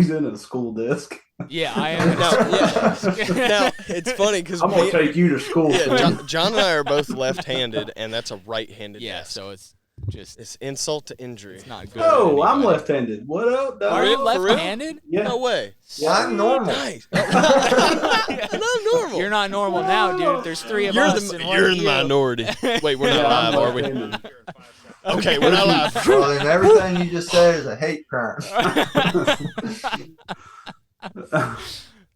He's in a school desk. Yeah, I am. Now, it's funny because I'm going to take you to school. Yeah, John and I are both left-handed, and that's a right-handed desk. So it's insult to injury. It's not good. Oh, I'm left-handed. What up, dog? Are you left-handed? Yeah. No way. Yeah, I'm normal. Nice. I'm normal. You're not normal now, dude. The's three of us. You're the minority. Wait, we're not live, are we? Okay, we're not live. Well, then everything you just said is a hate crime.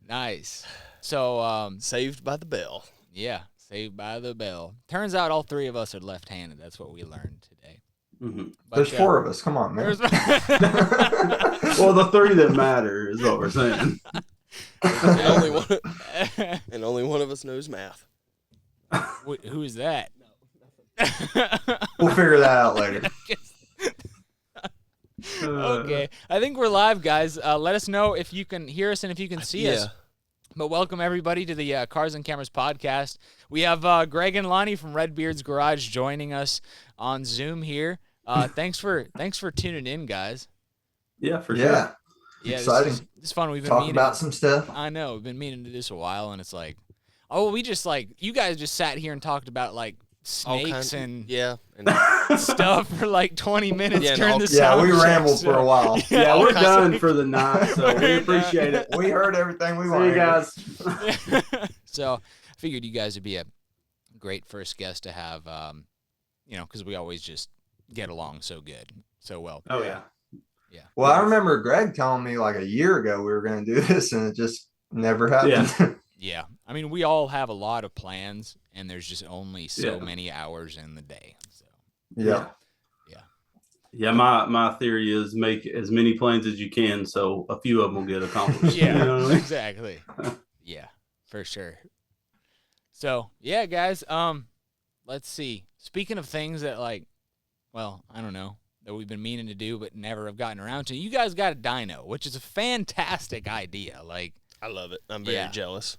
Nice. So, Saved by the bell. Yeah, saved by the bell. Turns out all three of us are left-handed. That's what we learned today. Mm-hmm. But, There's four of us. Come on, man. Well, the three that matter is what we're saying. And only one of us knows math. Who is that? We'll figure that out later. Okay, I think we're live, guys. Let us know if you can hear us and if you can see us. But welcome everybody to the Cars and Cameras podcast. We have Greg and Lonnie from Redbeard's Garage joining us on Zoom here. Thanks for tuning in, guys. Yeah, for sure. Yeah, exciting. This is fun. We've been talking about some stuff. I know. We've been meaning to do this a while, and it's like, we just you guys just sat here and talked about snakes and stuff for 20 minutes during the sound we check, rambled for a while. Yeah, we're done for the night, so we appreciate it. We heard everything we wanted. See you guys. So I figured you guys would be a great first guest to have, because we always just get along so good, so well. Oh, yeah. Yeah. Well, I remember Greg telling me a year ago we were going to do this, and it just never happened. Yeah. Yeah. I mean, we all have a lot of plans, and there's just only so many hours in the day. So. Yeah. Yeah, my theory is make as many planes as you can, so a few of them will get accomplished. Yeah, you know what I mean? Exactly. Yeah, for sure. So, yeah, guys, let's see. Speaking of things that, I don't know, that we've been meaning to do but never have gotten around to, you guys got a dyno, which is a fantastic idea. I love it. I'm very jealous.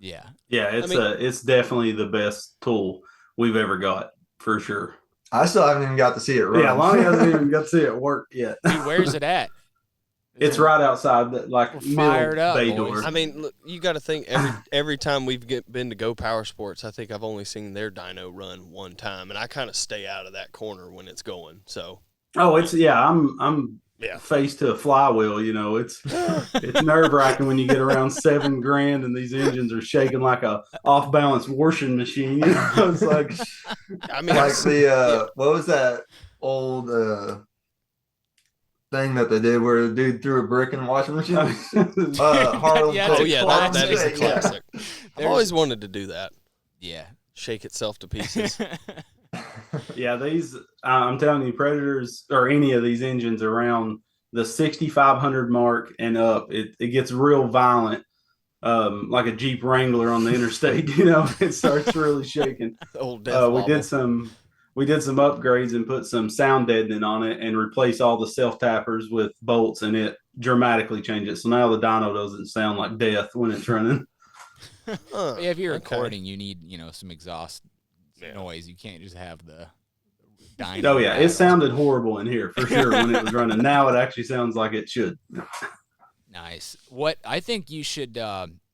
Yeah. Yeah, it's definitely the best tool we've ever got, for sure. I still haven't even got to see it run. Yeah, Lonnie hasn't even got to see it work yet. Where's it at? It's right outside the fired up, bay boys. door. I mean, look, you got to think every time we've been to Go Power Sports, I think I've only seen their dyno run one time, and I kind of stay out of that corner when it's going. So. Oh, I'm face to a flywheel. It's nerve wracking when you get around $7,000 and these engines are shaking like a off balance washing machine. It's like, I mean, what was that old thing that they did where the dude threw a brick in the washing machine? Harlem. That is a classic. I've always wanted to do that. Yeah, shake itself to pieces. Yeah, these I'm telling you, Predators or any of these engines around the 6,500 mark and up, it gets real violent, like a Jeep Wrangler on the interstate. It starts really shaking. Old death we did some upgrades and put some sound deadening on it and replace all the self tappers with bolts, and it dramatically changed it. So now the dyno doesn't sound like death when it's running. If you're recording, you need some exhaust noise. You can't just have the dyno. Oh yeah, it sounded horrible in here for sure when it was running. Now it actually sounds like it should. Nice. What I think you should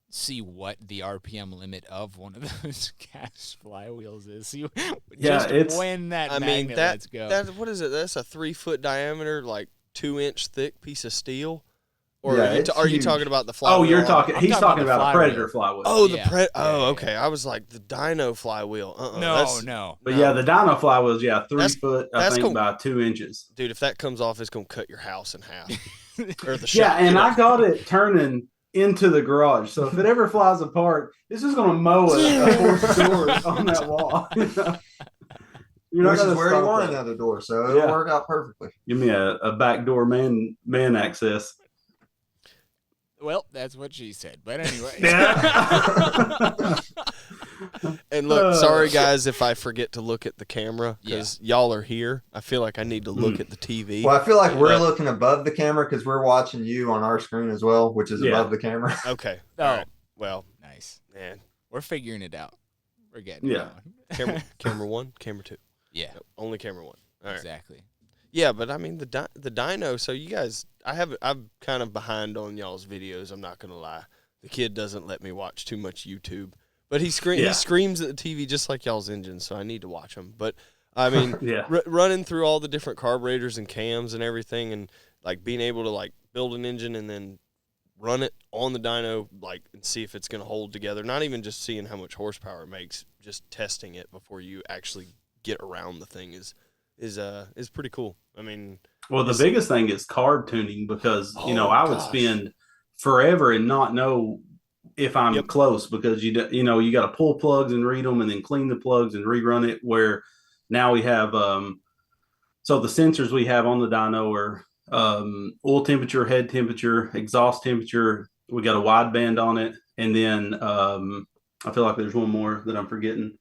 see what the RPM limit of one of those gas flywheels is. See it's when that magnet lets go. What is it? That's a 3-foot diameter, 2-inch thick piece of steel. Or Yeah, are you talking about the flywheel? Oh, he's talking about a Predator flywheel. Oh, okay. I was like, the dyno flywheel. No. But yeah, the dyno flywheel's 3 foot, I think, by 2 inches. Dude, if that comes off, it's gonna cut your house in half. Or the shop. Yeah, and I got it turning into the garage. So if it ever flies apart, it's just gonna mow a horse door on that wall. Which is where you want another door, so it'll work out perfectly. Give me a backdoor man access. Well, that's what she said. But anyway. And look, sorry guys if I forget to look at the camera because y'all are here. I feel like I need to look at the TV. Well, I feel like we're looking above the camera because we're watching you on our screen as well, which is above the camera. Okay. All right. Well, nice. Man, we're figuring it out. We're getting it going. Camera 1, camera 2. Yeah. No, only camera 1. All right. Exactly. Yeah, but I mean the dyno. So you guys, I'm kind of behind on y'all's videos. I'm not gonna lie. The kid doesn't let me watch too much YouTube, but he screams at the TV just like y'all's engines. So I need to watch him. But I mean, running through all the different carburetors and cams and everything, and like being able to like build an engine and then run it on the dyno, like, and see if it's gonna hold together. Not even just seeing how much horsepower it makes, just testing it before you actually get around the thing is pretty cool. I mean, well, the biggest thing is carb tuning because I would spend forever and not know if I'm close because you got to pull plugs and read them and then clean the plugs and rerun it. Where now we have so the sensors we have on the dyno are oil temperature, head temperature, exhaust temperature. We got a wideband on it, and then I feel like there's one more that I'm forgetting.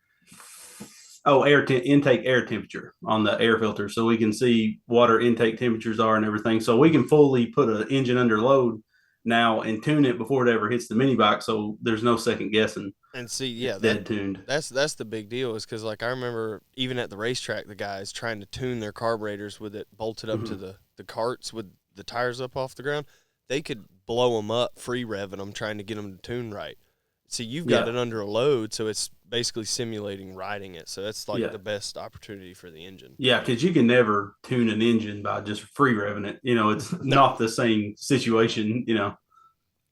Oh, intake air temperature on the air filter, so we can see what our intake temperatures are and everything. So we can fully put an engine under load now and tune it before it ever hits the mini bike. So there's no second guessing. And see, yeah, dead tuned. That's the big deal is because like I remember even at the racetrack, the guys trying to tune their carburetors with it bolted up to the carts with the tires up off the ground. They could blow them up, free revving them, trying to get them to tune right. See, you've got it under a load, so it's basically simulating riding it. So that's like the best opportunity for the engine. Yeah, because you can never tune an engine by just free revving it. It's not the same situation.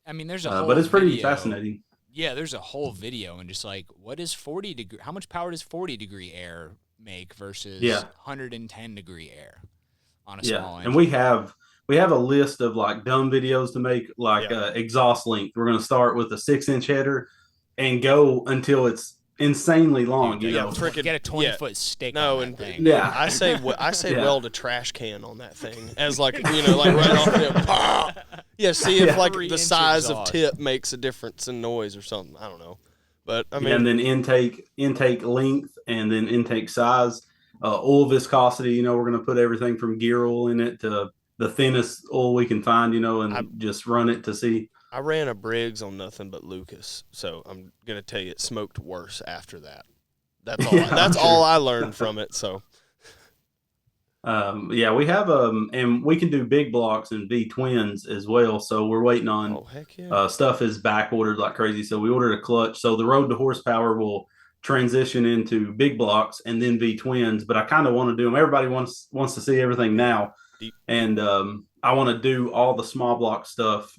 I mean, there's a whole but it's pretty video. fascinating. Yeah, there's a whole video and just like what is 40 degree? How much power does 40 degree air make versus 110 degree air on a small engine? And we have a list of like dumb videos to make, like exhaust length. We're going to start with a 6-inch header and go until it's insanely long. Get a 20-foot stick. No, on and that thing. I say weld a trash can on that thing as like like right off the see if like the size of tip makes a difference in noise or something. I don't know, but I mean, and then intake length and then intake size, oil viscosity. We're going to put everything from gear oil in it to the thinnest oil we can find, and just run it to see. I ran a Briggs on nothing but Lucas, so I'm gonna tell you it smoked worse after that. That's all. That's all I learned from it. So, we have and we can do big blocks and V twins as well. So we're waiting on. Oh heck yeah! Stuff is back ordered like crazy. So we ordered a clutch. So the road to horsepower will transition into big blocks and then V twins. But I kind of want to do them. Everybody wants to see everything now, and I want to do all the small block stuff.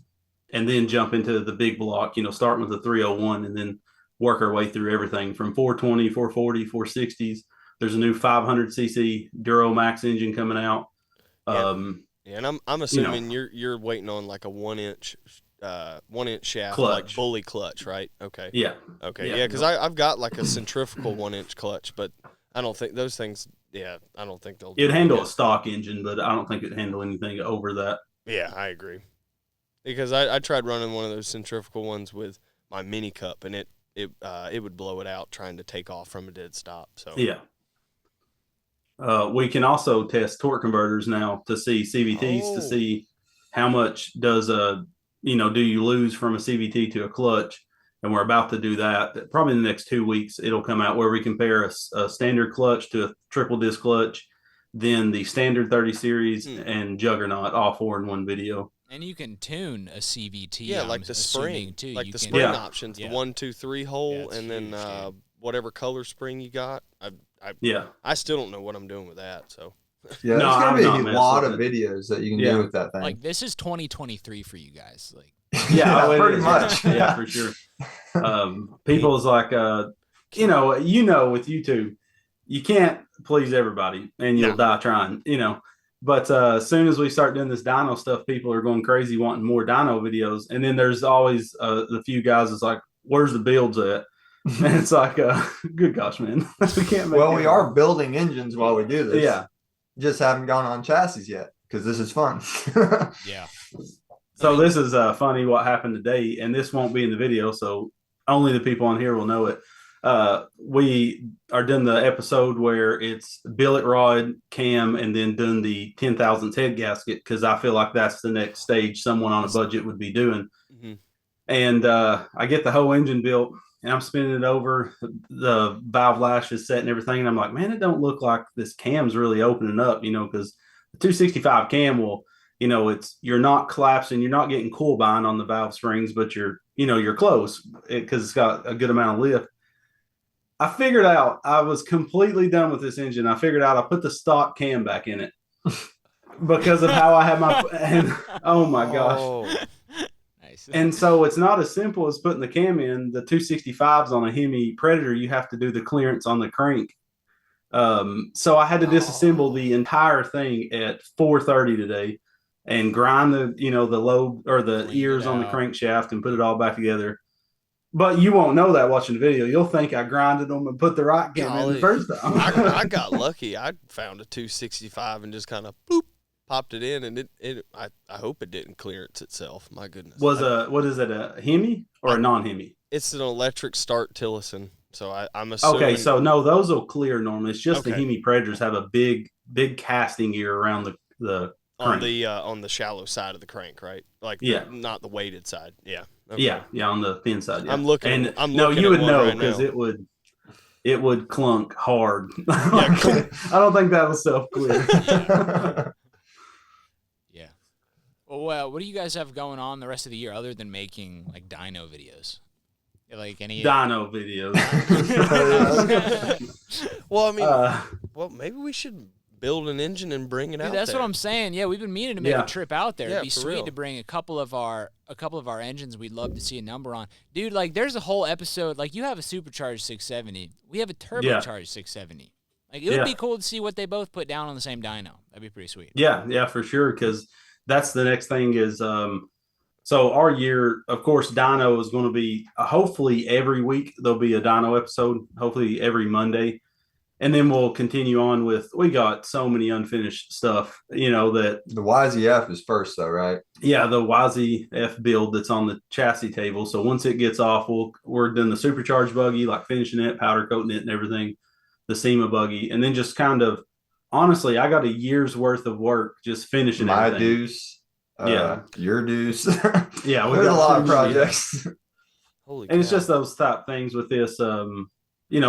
And then jump into the big block, starting with the 301 and then work our way through everything from 420, 440, 460s. There's a new 500cc Duro Max engine coming out. And I'm assuming you're waiting on like a 1-inch shaft, clutch. Like bully clutch, right? Okay. Yeah. Okay. Yeah, because I've got like a centrifugal 1-inch clutch, but I don't think those things. Yeah, I don't think they'll. It'd handle a stock engine, but I don't think it'd handle anything over that. Yeah, I agree. Because I tried running one of those centrifugal ones with my mini cup, and it would blow it out trying to take off from a dead stop. So we can also test torque converters now to see CVTs to see how much does do you lose from a CVT to a clutch, and we're about to do that. Probably in the next 2 weeks, it'll come out where we compare a standard clutch to a triple disc clutch, then the standard 30 series and Juggernaut, all 4 in one video. And you can tune a CVT. Yeah, like the spring, too. Like the spring options, the 1, 2, 3 hole, and then whatever color spring you got. I still don't know what I'm doing with that. So there's gonna be a lot of videos that you can do with that thing. Like this is 2023 for you guys. Like pretty much. Yeah, for sure. People's like with YouTube, you can't please everybody, and you'll die trying. But as soon as we start doing this dyno stuff, people are going crazy wanting more dyno videos. And then there's always the few guys that's like, where's the builds at? And it's like, good gosh, man. We can't make we are building engines while we do this. Yeah. Just haven't gone on chassis yet because this is fun. Yeah. So this is funny what happened today. And this won't be in the video, so only the people on here will know it. We are doing the episode where it's billet rod, cam, and then doing the 10,000th head gasket because I feel like that's the next stage someone on a budget would be doing. Mm-hmm. And I get the whole engine built, and I'm spinning it over. The valve lash is set and everything, and I'm like, man, it don't look like this cam's really opening up, because 265 cam will, you're not collapsing, you're not getting cool bind on the valve springs, but you're close because it's got a good amount of lift. I figured out I was completely done with this engine. I figured out I put the stock cam back in it because of how I have and oh my gosh. Oh. Nice. And so it's not as simple as putting the cam in. The 265s on a Hemi Predator, you have to do the clearance on the crank. So I had to disassemble the entire thing at 4:30 today and grind the lobe or the ears on the crankshaft and put it all back together. But you won't know that watching the video. You'll think I grinded them and put the right cam in the first time. I got lucky. I found a 265 and just kind of popped it in, and I hope it didn't clearance itself. My goodness. What is it, a Hemi or a non-Hemi? It's an electric start Tillotson. So I'm assuming. Okay, so no, those will clear normally. It's just the Hemi Predators have a big casting gear around the crank. On the shallow side of the crank, right? Like not the weighted side. Yeah. Okay. Yeah, on the thin side. Yeah. I'm looking. No, you would know because it would clunk hard. I don't think that was self clear. Yeah. Well, what do you guys have going on the rest of the year other than making like dyno videos? Like any dyno videos. Well, I mean, maybe we should build an engine and bring it out. That's there. what I'm saying. Yeah, we've been meaning to make a trip out there. It'd be sweet real. to bring a couple of our engines. We'd love to see a number on. Dude, like there's a whole episode. Like you have a supercharged 670. We have a turbocharged 670. Like it would be cool to see what they both put down on the same dyno. That'd be pretty sweet. Yeah, for sure. Because that's the next thing is. So our year, of course, dyno is going to be hopefully every week there'll be a dyno episode. Hopefully every Monday. And then we'll continue on we got so many unfinished stuff, that the YZF is first though, right? Yeah, the YZF build that's on the chassis table. So once it gets off, we're doing the supercharged buggy, like finishing it, powder coating it and everything, the SEMA buggy. And then just kind of, honestly, I got a year's worth of work just finishing everything. Deuce. Your deuce. Yeah. There's a lot of projects. Holy cow. It's just those type things with this,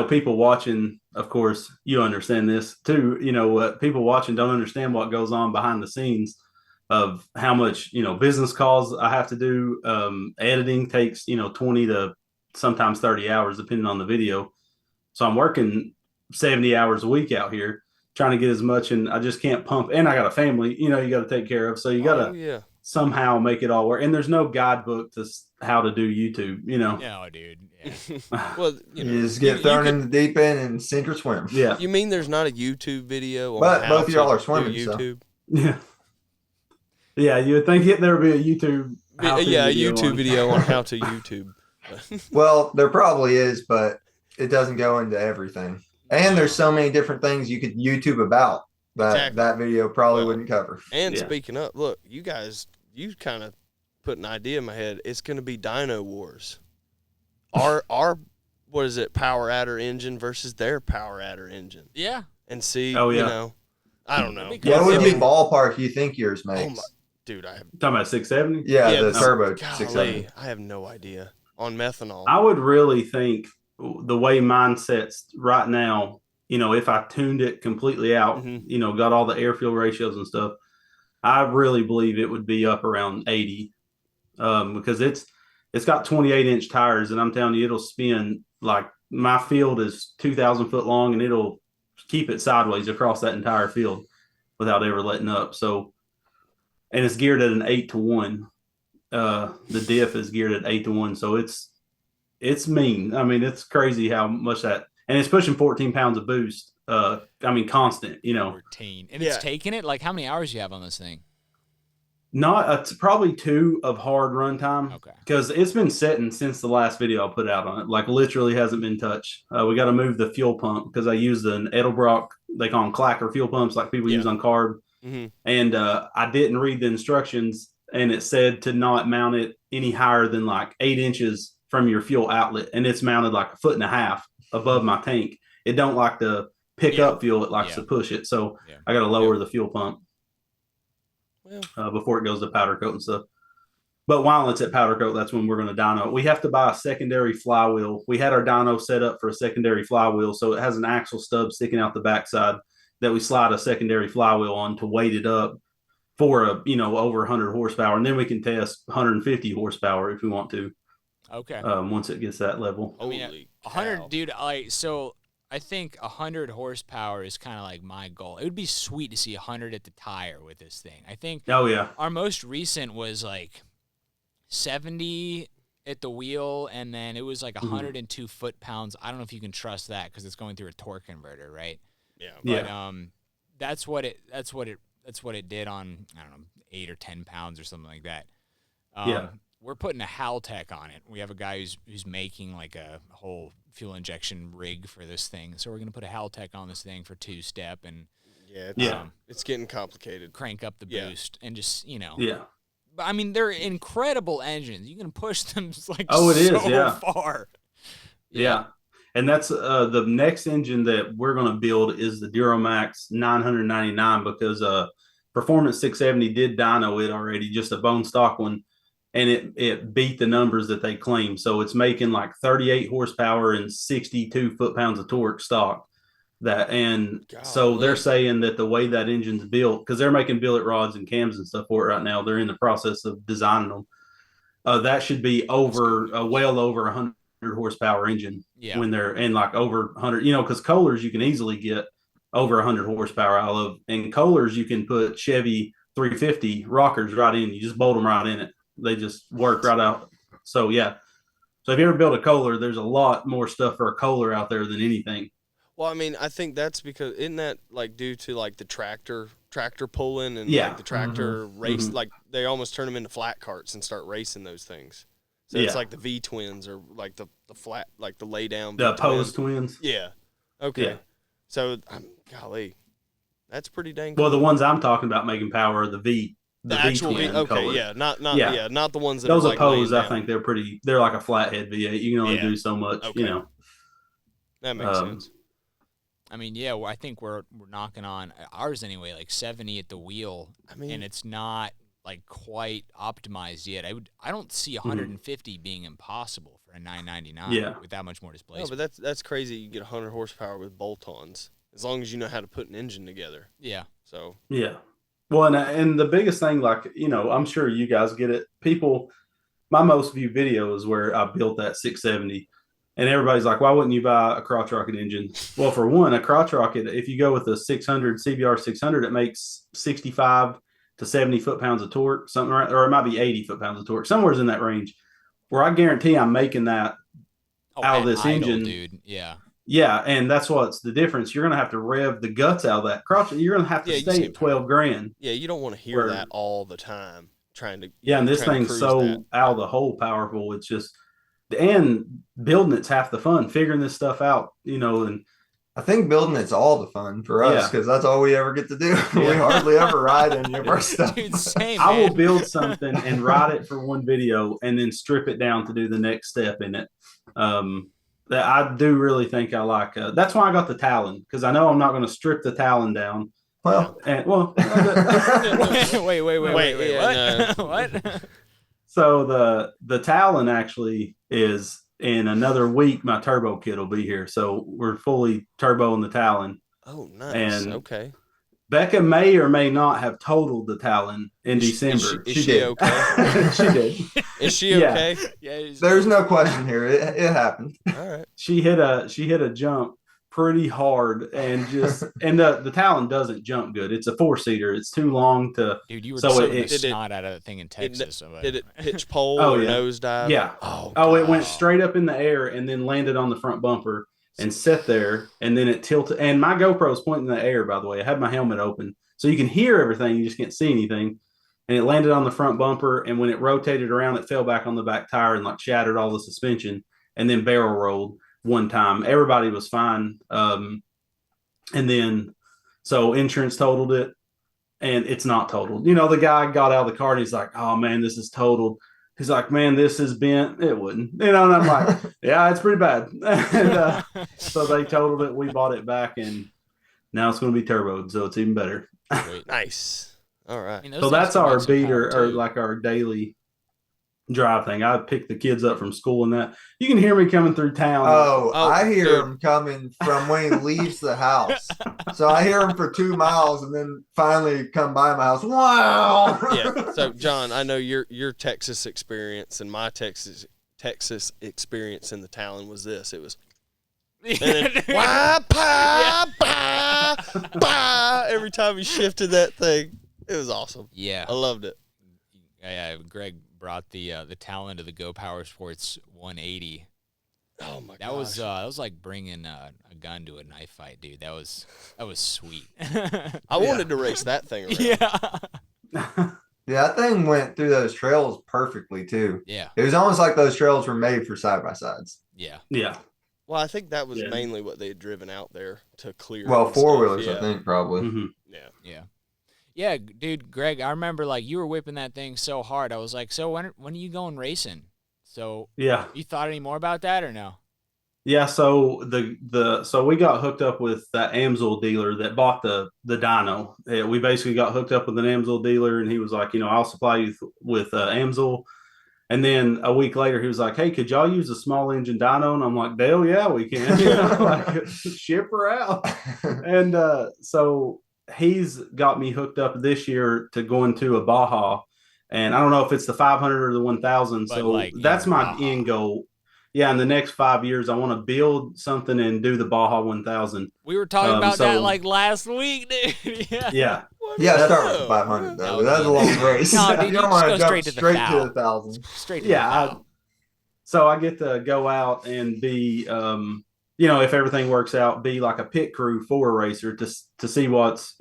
people watching, of course, you understand this too. People watching don't understand what goes on behind the scenes of how much, business calls I have to do. Editing takes, 20 to sometimes 30 hours, depending on the video. So I'm working 70 hours a week out here trying to get as much, and I just can't pump. And I got a family, you got to take care of. So you got to somehow make it all work. And there's no guidebook to how to do YouTube, No, dude. Yeah. Well, you just get thrown in the deep end and sink or swim. Yeah. You mean there's not a YouTube video on but how both of y'all are swimming, YouTube? So. Yeah. Yeah, you would think there would be a YouTube. A YouTube video on how to YouTube. Well, there probably is, but it doesn't go into everything. And there's so many different things you could YouTube about that that video probably wouldn't cover. And speaking up, look, you guys, you kind of put an idea in my head. It's going to be Dyno Wars. Our what is it? Power adder engine versus their power adder engine. Yeah. And see, I don't know. What would be ballpark you think yours makes? Dude, I have talking about 670. Yeah, the turbo 670. I have no idea on methanol. I would really think the way mine sets right now, if I tuned it completely out, got all the air fuel ratios and stuff, I really believe it would be up around 80, because it's got 28-inch tires, and I'm telling you, it'll spin like my field is 2,000 foot long, and it'll keep it sideways across that entire field without ever letting up. So, and it's geared at an 8-to-1. The diff is geared at 8-to-1, so it's mean. I mean, it's crazy how much that, and it's pushing 14 pounds of boost. Constant, 14. And it's taking it? Like, how many hours do you have on this thing? It's probably 2 of hard runtime. Okay. Because it's been setting since the last video I put out on it. Like, literally hasn't been touched. We got to move the fuel pump because I used an Edelbrock, they call them clacker fuel pumps like people use on carb. Mm-hmm. And I didn't read the instructions, and it said to not mount it any higher than like 8 inches from your fuel outlet. And it's mounted like 1.5 feet above my tank. It don't like to pick up fuel. It likes to push it. So I got to lower the fuel pump before it goes to powder coat and stuff. But while it's at powder coat, that's when we're going to dyno. We have to buy a secondary flywheel. We had our dyno set up for a secondary flywheel, so it has an axle stub sticking out the backside that we slide a secondary flywheel on to weight it up for over 100 horsepower, and then we can test 150 horsepower if we want to. Okay. Once it gets that level. I mean, 100, dude. So I think 100 horsepower is kind of like my goal. It would be sweet to see 100 at the tire with this thing. I think. Oh yeah. Our most recent was like 70 at the wheel, and then it was like 102 foot-pounds. I don't know if you can trust that because it's going through a torque converter, right? Yeah. But that's what it did on, I don't know, 8 or 10 pounds or something like that. We're putting a Haltech on it. We have a guy who's making like a whole fuel injection rig for this thing. So we're gonna put a Haltech on this thing for 2-step and it's getting complicated. Crank up the boost and just Yeah. But I mean, they're incredible engines. You can push them like far. Yeah. And that's the next engine that we're going to build is the Duramax 999 because Performance 670 did dyno it already, just a bone stock one, and it beat the numbers that they claim. So it's making like 38 horsepower and 62 foot-pounds of torque stock. So they're saying that the way that engine's built, because they're making billet rods and cams and stuff for it right now, they're in the process of designing them. That should be well over 100 horsepower engine when they're in like over 100. Because Kohlers you can easily get over 100 horsepower out of, and Kohlers you can put Chevy 350 rockers right in. You just bolt them right in it. They just work right out. So yeah. So if you ever build a Kohler, there's a lot more stuff for a Kohler out there than anything. Well, I mean, I think that's because isn't that like due to like the tractor pulling and like the tractor race, like they almost turn them into flat carts and start racing those things. So it's like the V twins or like the flat, like the lay down. The opposed twins. Yeah. Okay. Yeah. So golly, that's pretty dang. Well, the ones I'm talking about making power are the V. The actual V. Okay. Kohler. Yeah. Not the ones that those are opposed. Like I think they're like a flathead V8. You can only do so much. Okay. That makes sense. I mean, I think we're knocking on ours anyway, like 70 at the wheel. I mean, and it's not like quite optimized yet. I don't see 150 being impossible for a 999 with that much more displacement. No, but that's crazy. You get 100 horsepower with bolt-ons as long as you know how to put an engine together. Yeah. So. Yeah. Well, and the biggest thing, like I'm sure you guys get it. My most viewed video is where I built that 670. And everybody's like, why wouldn't you buy a crotch rocket engine? Well, for one, a crotch rocket, if you go with a 600 CBR 600, it makes 65 to 70 foot-pounds of torque, something, right? Or it might be 80 foot-pounds of torque, somewhere's in that range. Where I guarantee I'm making that out of this engine, dude. Yeah. Yeah, and that's what's the difference. You're going to have to rev the guts out of that crotch. You're going to have to stay at 12 grand. Yeah, you don't want to hear that all the time. And this thing's so out of the hole powerful. It's just. And building it's half the fun, figuring this stuff out, and I think building it's all the fun for us because that's all we ever get to do. We hardly ever ride any of our stuff. Dude, same, I will build something and ride it for one video and then strip it down to do the next step in it. That I do really think I like. That's why I got the Talon, because I know I'm not going to strip the Talon down. Well, wait. What? What? So the Talon actually is in another week. My turbo kit will be here, so we're fully turbo in the Talon. Oh, nice. And okay, Becca may or may not have totaled the Talon in December. Is she okay? She did. Is she okay? Yeah. There's no question here. It happened. All right. She hit a jump pretty hard and the Talon doesn't jump good. It's a 4-seater. It's too long to. Dude, you were the snot out of that thing in Texas. Did it pitch pole or nosedive? Yeah. Oh, it went straight up in the air and then landed on the front bumper and sat there, and then it tilted. And my GoPro's pointing in the air, by the way. I had my helmet open, so you can hear everything. You just can't see anything. And it landed on the front bumper, and when it rotated around, it fell back on the back tire and like shattered all the suspension, and then barrel rolled. One time, everybody was fine. And then, so insurance totaled it, and it's not totaled. The guy got out of the car and he's like, oh man, this is totaled. He's like, man, this is bent. It wouldn't, and I'm like, yeah, it's pretty bad. And so they totaled it. We bought it back, and now it's going to be turboed, so it's even better. Nice. All right. So that's our beater, or like our daily. drive thing. I pick the kids up from school and that. You can hear me coming through town. Oh, I hear him coming from when he leaves the house. So I hear him for 2 miles and then finally come by my house. Wow. Yeah. So John, I know your Texas experience and my Texas experience in the Talon was this. It was and then, wah, pa, ba, ba, every time he shifted that thing. It was awesome. Yeah. I loved it. Yeah, Greg brought the Talon to the Go Power Sports 180. Oh my god, that was like bringing a gun to a knife fight, dude. That was sweet. I wanted to race that thing around. Yeah. Yeah, that thing went through those trails perfectly too. Yeah. It was almost like those trails were made for side by sides. Yeah. Yeah. Well, I think that was mainly what they had driven out there to clear. Well, four wheelers, yeah. I think probably. Mm-hmm. Yeah. Yeah. Yeah, dude, Greg, I remember like you were whipping that thing so hard. I was like, so when are you going racing? So yeah, you thought any more about that or no? Yeah, so so we got hooked up with that Amsoil dealer that bought the Dyno. We basically got hooked up with an Amsoil dealer, and he was like, I'll supply you with Amsoil. And then a week later, he was like, hey, could y'all use a small engine dyno? And I'm like, Dale, yeah, we can. Like, ship her out. And so he's got me hooked up this year to go into a Baja. And I don't know if it's the 500 or the 1000. But so like, that's my end goal. Yeah, in the next 5 years, I want to build something and do the Baja 1000. We were talking about that like last week, dude. Yeah. Yeah, start with 500 though. That's a long race. No, dude, you don't want to jump straight to the 1,000. Straight to the 1,000. So I get to go out and be, if everything works out, be like a pit crew for a racer to see what's,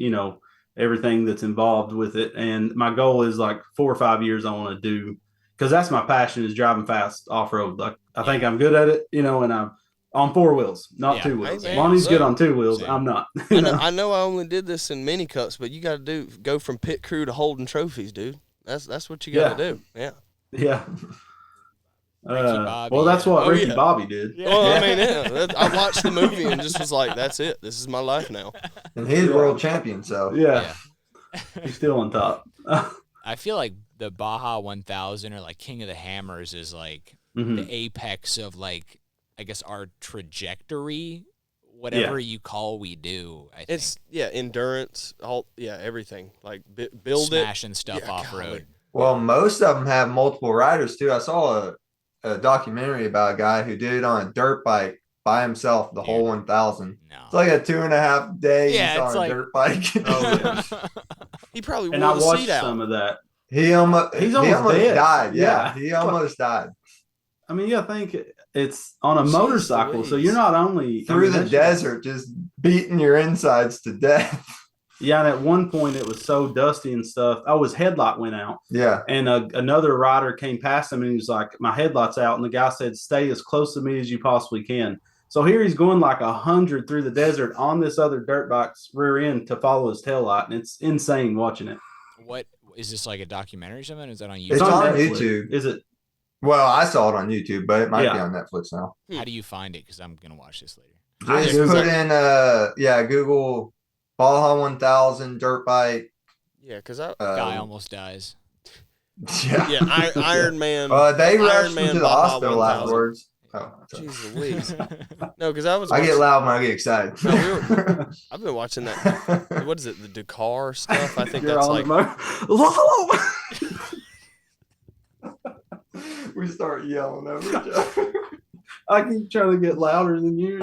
everything that's involved with it. And my goal is like 4 or 5 years I want to do, because that's my passion, is driving fast off road. Like I think I'm good at it, and I'm on 4 wheels, not 2 wheels. Lonnie's good on 2 wheels. Same. I'm not. I know I only did this in mini cups, but you got to go from pit crew to holding trophies, dude. That's what you got to do. Yeah. Yeah. Bobby, well, that's what Ricky Bobby did. Yeah. Well, I mean, I watched the movie and just was like, that's it. This is my life now. And he's world champion, so. Yeah. He's still on top. I feel like the Baja 1000 or like King of the Hammers is like the apex of like, I guess, our trajectory, whatever you call we do. I think it's endurance, everything, like build smashing stuff off road. Well, most of them have multiple riders too. I saw a documentary about a guy who did it on a dirt bike by himself, the whole 1000. No. It's like a 2.5 days on a dirt bike. He probably and I wore the watched seat out. some of that. He almost dead. died. Yeah, he almost died. I mean, I think it's on a motorcycle, so you're not only through the desert, just beating your insides to death. Yeah, and at one point it was so dusty and stuff. Oh, his headlight went out. Yeah. And another rider came past him and he was like, my headlight's out. And the guy said, stay as close to me as you possibly can. So here he's going like 100 through the desert on this other dirt bike's rear end to follow his taillight. And it's insane watching it. What is this, like a documentary or something? Is that on YouTube? It's on YouTube. Is it? Well, I saw it on YouTube, but it might be on Netflix now. How do you find it? Because I'm going to watch this later. Just put in, Google Baja 1000 dirt bike. Yeah, because guy almost dies. Yeah, Iron Man. They rushed him to the hospital afterwards. Oh, jeez Louise. No, because I get loud when I get excited. No, I've been watching that. What is it? The Dakar stuff. I think that's like. We start yelling over each other. I keep trying to get louder than you.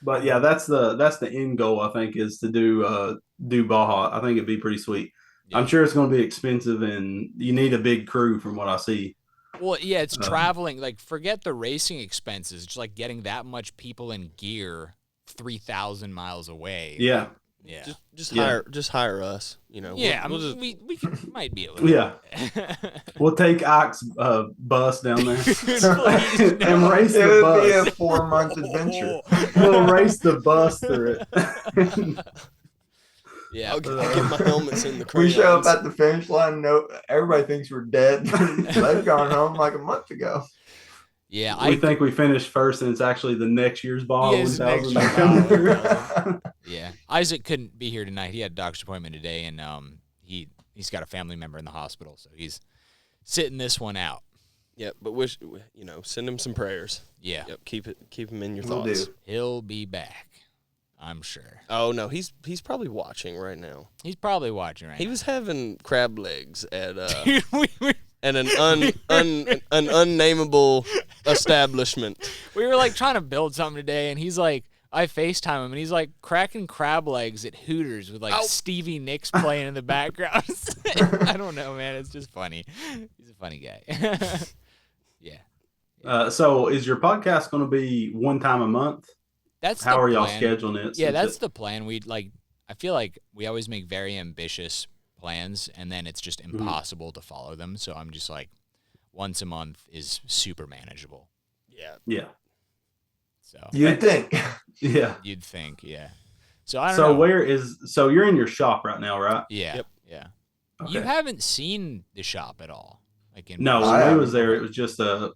But yeah, that's the end goal, I think, is to do Baja. I think it'd be pretty sweet. Yeah. I'm sure it's going to be expensive, and you need a big crew from what I see. Well, yeah, it's traveling. Like, forget the racing expenses. Just like getting that much people in gear 3,000 miles away. Yeah. Yeah. Just hire us. Yeah, we might be able to. Yeah. We'll take Ike's bus down there and race the bus. It would be a 4-month adventure. We'll race the bus through it. Yeah, I'll get my helmets in the crayons. We show up at the finish line. No, everybody thinks we're dead. They've gone home like a month ago. Yeah, we think we finished first, and it's actually the next year's Baja 1000. Yeah, Isaac couldn't be here tonight. He had a doctor's appointment today, and he he's got a family member in the hospital, so he's sitting this one out. Yep, but send him some prayers. Yeah. Yep, keep him in your thoughts. He'll be back, I'm sure. Oh no, he's probably watching right now. He's probably watching right now. He was having crab legs at Dude, at an unnameable establishment. we were like trying to build something today, and he's like, I FaceTime him, and he's like cracking crab legs at Hooters with like Stevie Nicks playing in the background. I don't know, man. It's just funny. He's a funny guy. Yeah. So is your podcast going to be one time a month? That's how the are y'all plan. scheduling it? Yeah, that's the plan. I feel like we always make very ambitious plans, and then it's just impossible to follow them. So I'm just like, once a month is super manageable. Yeah. Yeah. So you'd think. Yeah. You'd think, yeah. So I don't know. So you're in your shop right now, right? Yeah. Yep. Yeah. Okay. You haven't seen the shop at all. No, when we was there, it was just the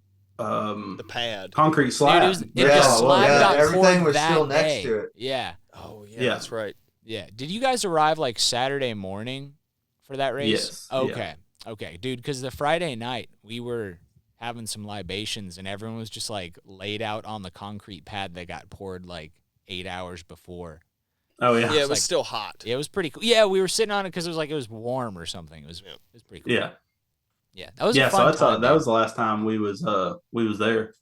pad, concrete slab. Dude, the slab got everything poured was that still day. next to it. Yeah. Oh yeah, that's right. Yeah. Did you guys arrive like Saturday morning for that race? Yes. Okay. Yeah. Okay, dude. Because the Friday night we were having some libations, and everyone was just like laid out on the concrete pad that got poured like 8 hours before. Oh yeah. Yeah, it was still hot. It was pretty cool. Yeah, we were sitting on it because it was warm or something. It was pretty cool. Yeah. Yeah, that was a fun time. That was the last time we was there,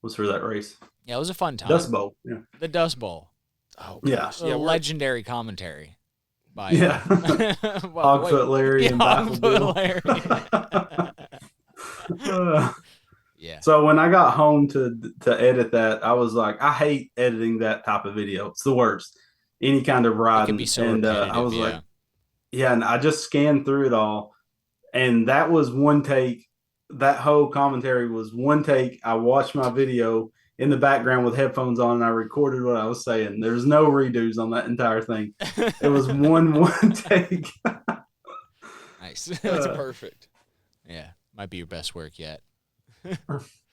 was for that race. Yeah, it was a fun time. Dust Bowl. Yeah. The Dust Bowl. Oh gosh. Yeah, legendary commentary by Hogfoot Larry and Baffle Bill. Yeah. So when I got home to edit that, I was like, I hate editing that type of video. It's the worst. Any kind of riding. It can be so repetitive, I was like, and I just scanned through it all. And that was one take. That whole commentary was one take. I watched my video in the background with headphones on, and I recorded what I was saying. There's no redos on that entire thing. It was one take. Nice. That's perfect. Yeah, might be your best work yet.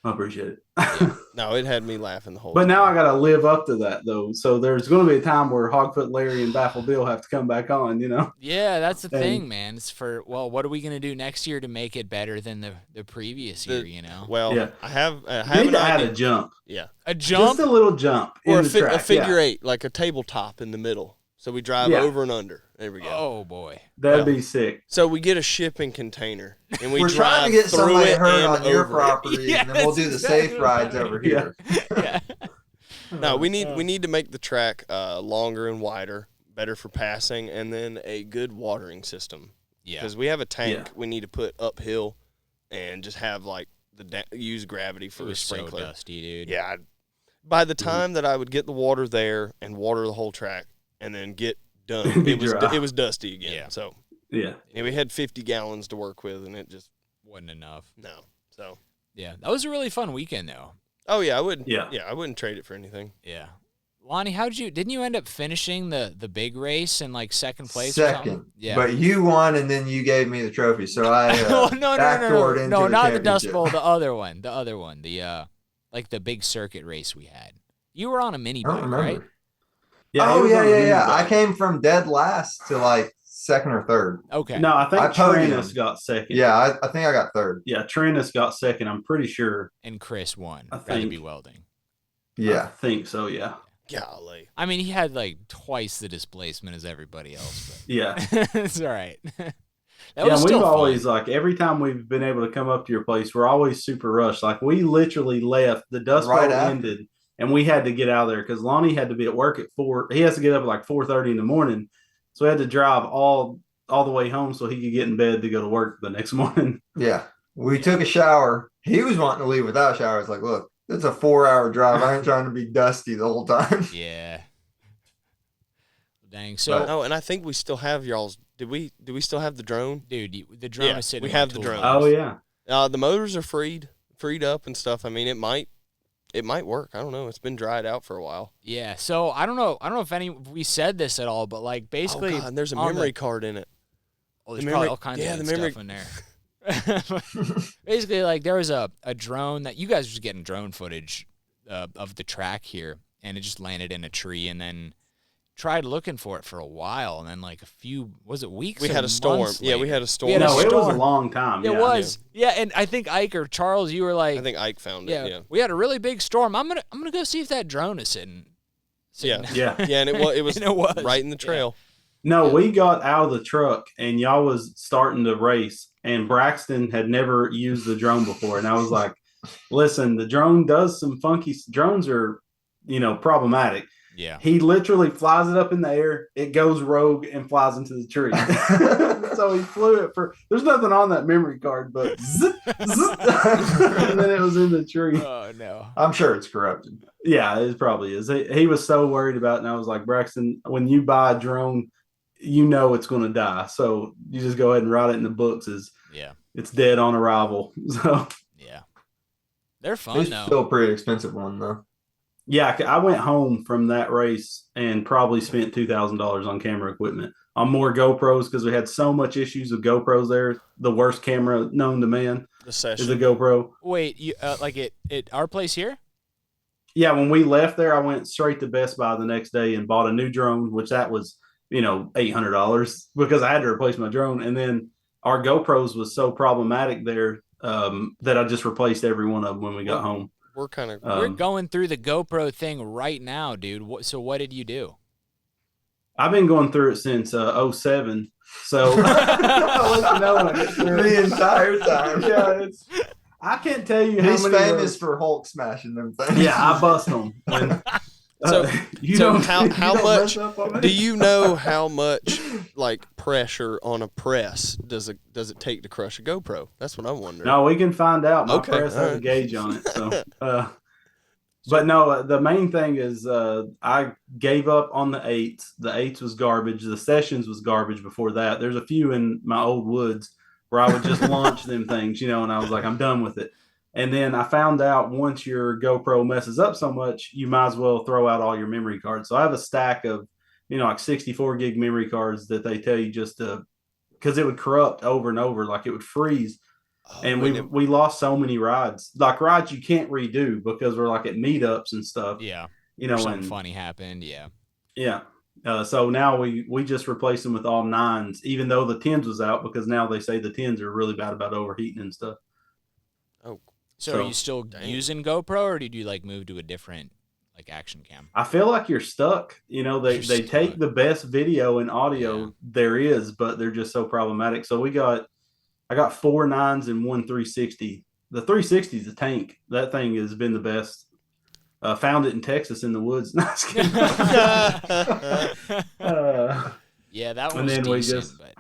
I appreciate it. Yeah. No, it had me laughing the whole But time. now I got to live up to that, though. So there's going to be a time where Hogfoot Larry and Baffle Bill have to come back on, you know? Yeah, that's the thing, man. It's what are we going to do next year to make it better than the previous year, you know? Well, Yeah. I have You need to add a jump. Yeah. A jump? Just a little jump. Or in the track. a figure eight, like a tabletop in the middle. So we drive over and under. There we go. Oh, boy. That'd be sick. So we get a shipping container, and we We're drive trying to get through somebody it hurt and on your over it. property, Yeah, and then we'll do the safe rides over here. Yeah. No, we need to make the track longer and wider, better for passing, and then a good watering system. Yeah. Because we have a tank we need to put uphill, and just have like use gravity for It a was sprinkler. so dusty, dude. Yeah. By the time that I would get the water there and water the whole track, and then get done, it was dusty again. Yeah. So Yeah. and we had 50 gallons to work with, and it just Wasn't enough. no. So Yeah, that was a really fun weekend, though. oh yeah, I wouldn't. Yeah. I wouldn't trade it for anything. Yeah. Lonnie, didn't you end up finishing the big race in like second place? Or Second. something? Yeah. But you won, and then you gave me the trophy. So I backdoored into no, the not the Dust championship. Bowl, the other one, the like the big circuit race we had. You were on a mini I don't bike, remember. right? Yeah. Oh he was on the mini yeah. bike. I came from dead last to like second or third. Okay. No, I think I podiumed. Trennis got second. Yeah, I think I got third. Yeah, Trennis got second. I'm pretty sure. And Chris won. I Gotta think. be welding. I Yeah. think so. Yeah. Golly. I mean, he had like twice the displacement as everybody else, Yeah. but it's all right. That Yeah, was we've still always fun. like every time we've been able to come up to your place, we're always super rushed. Like we literally left, the Dust Right Bowl after. ended, and we had to get out of there because Lonnie had to be at work at 4. He has to get up at like 4:30 in the morning, so we had to drive all the way home so he could get in bed to go to work the next morning. Yeah. We took a shower. He was wanting to leave without a shower. I was like, look, it's a 4-hour drive. I ain't trying to be dusty the whole time. Yeah. Dang. So, Oh, and I think we still have y'all's. Do we still have the drone? dude, the drone Yeah, is sitting. we in my have the tool drone. box. Oh yeah, The motors are freed up and stuff. I mean, it might work. I don't know. It's been dried out for a while. Yeah. So I don't know if we said this at all, but like basically, Oh God, and there's a on memory card in it. there's the probably memory- all kinds yeah, of the good memory- stuff in there. Basically, like there was a drone that you guys were just getting drone footage of the track here, and it just landed in a tree, and then tried looking for it for a while, and then like a few, was it weeks? We or had a storm. months Yeah, we later? had a storm. We had a No, it was a storm. long time. It Yeah. was. Yeah, and I think Ike or Charles, you were like, I think Ike found it. Yeah. we had a really big storm. I'm gonna go see if that drone is sitting. Yeah. Yeah. Yeah, and it was And it was. right in the trail. No, we got out of the truck and y'all was starting to race, and Braxton had never used the drone before, and I was like, "Listen, the drone does some funky. Drones are, problematic." Yeah. He literally flies it up in the air. It goes rogue and flies into the tree. So he flew it there's nothing on that memory card, but zip, zip, and then it was in the tree. Oh no. I'm sure it's corrupted. Yeah, it probably is. He was so worried about it, and I was like, Braxton, when you buy a drone, it's going to die. So you just go ahead and write it in the books as it's dead on arrival. So yeah, they're fun It's though. still a pretty expensive one though. yeah, I went home from that race and probably spent $2,000 on camera equipment, on more GoPros, because we had so much issues with GoPros there. The worst camera known to man The is session. a GoPro. Wait, you like it our place here? Yeah, when we left there, I went straight to Best Buy the next day and bought a new drone, which that was, $800 because I had to replace my drone. And then our GoPros was so problematic there that I just replaced every one of them when we got home. We're kind of We're going through the GoPro thing right now, dude. So what did you do? I've been going through it since 07. So I'll let you know when I get through it. The entire time. Yeah, I can't tell you how He's many. famous for Hulk smashing them things. Yeah, I bust them. When, So how don't much mess up on me? do you know how much like pressure on a press does it take to crush a GoPro? That's what I'm wondering. No, we can find out. My Okay, press has a alright. gauge on it. So, but no, the main thing is I gave up on the 8s. The 8s was garbage. The Sessions was garbage before that. There's a few in my old woods where I would just launch them things, and I was like, I'm done with it. And then I found out once your GoPro messes up so much, you might as well throw out all your memory cards. So I have a stack of, like 64 gig memory cards that they tell you just to, because it would corrupt over and over, like it would freeze. And we lost so many rides, like rides you can't redo because we're like at meetups and stuff. Yeah. Something funny happened. Yeah. Yeah. So now we just replace them with all 9s, even though the 10s was out, because now they say the 10s are really bad about overheating and stuff. Oh, So are you still using GoPro, or did you like move to a different like action cam? I feel like you're stuck. They take the best video and audio there is, but they're just so problematic. So I got 4 9s and 1 360. The 360 is a tank. That thing has been the best. Found it in Texas in the woods. Yeah, that one and was then decent, but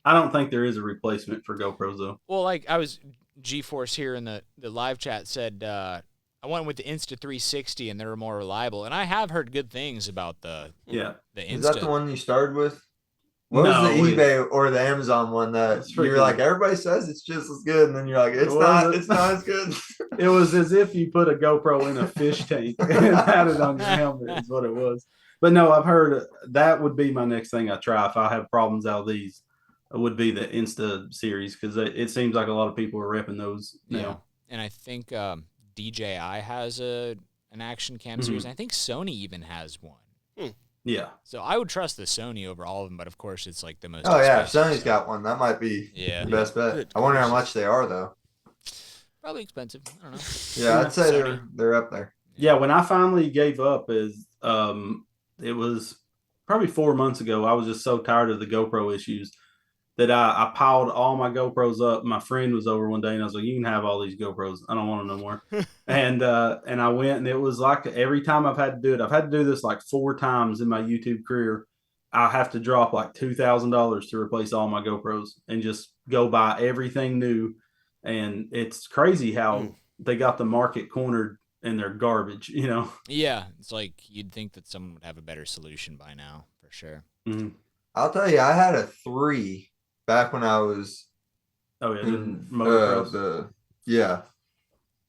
I don't think there is a replacement for GoPros though. well, like I was G-Force here in the live chat said I went with the Insta 360 and they were more reliable, and I have heard good things about the Insta. Is that the one you started with? What No, was the eBay or the Amazon one that you were like, everybody says it's just as good, and then you're like, it's not as good. It was as if you put a GoPro in a fish tank and had it on your helmet is what it was. But no, I've heard that would be my next thing I try if I have problems out of these. It would be the Insta series, because it seems like a lot of people are repping those now. Yeah. And I think DJI has an action cam series. And I think Sony even has one. Yeah. So I would trust the Sony over all of them, but of course it's like the most Oh yeah, expensive, Sony's got one. That might be Yeah. the best bet. Good I wonder how gracious. much they are though. Probably expensive. I don't know. Yeah, I'd say Sony. they're up there. Yeah, when I finally gave up it was probably 4 months ago. I was just so tired of the GoPro issues that I piled all my GoPros up. My friend was over one day and I was like, you can have all these GoPros. I don't want them no more. And I went, and it was like every time I've had to do it, I've had to do this like 4 times in my YouTube career. I have to drop like $2,000 to replace all my GoPros and just go buy everything new. And it's crazy how they got the market cornered and they're garbage, Yeah, it's like you'd think that someone would have a better solution by now, for sure. Mm-hmm. I'll tell you, I had a 3 back when I was Oh yeah, in motocross.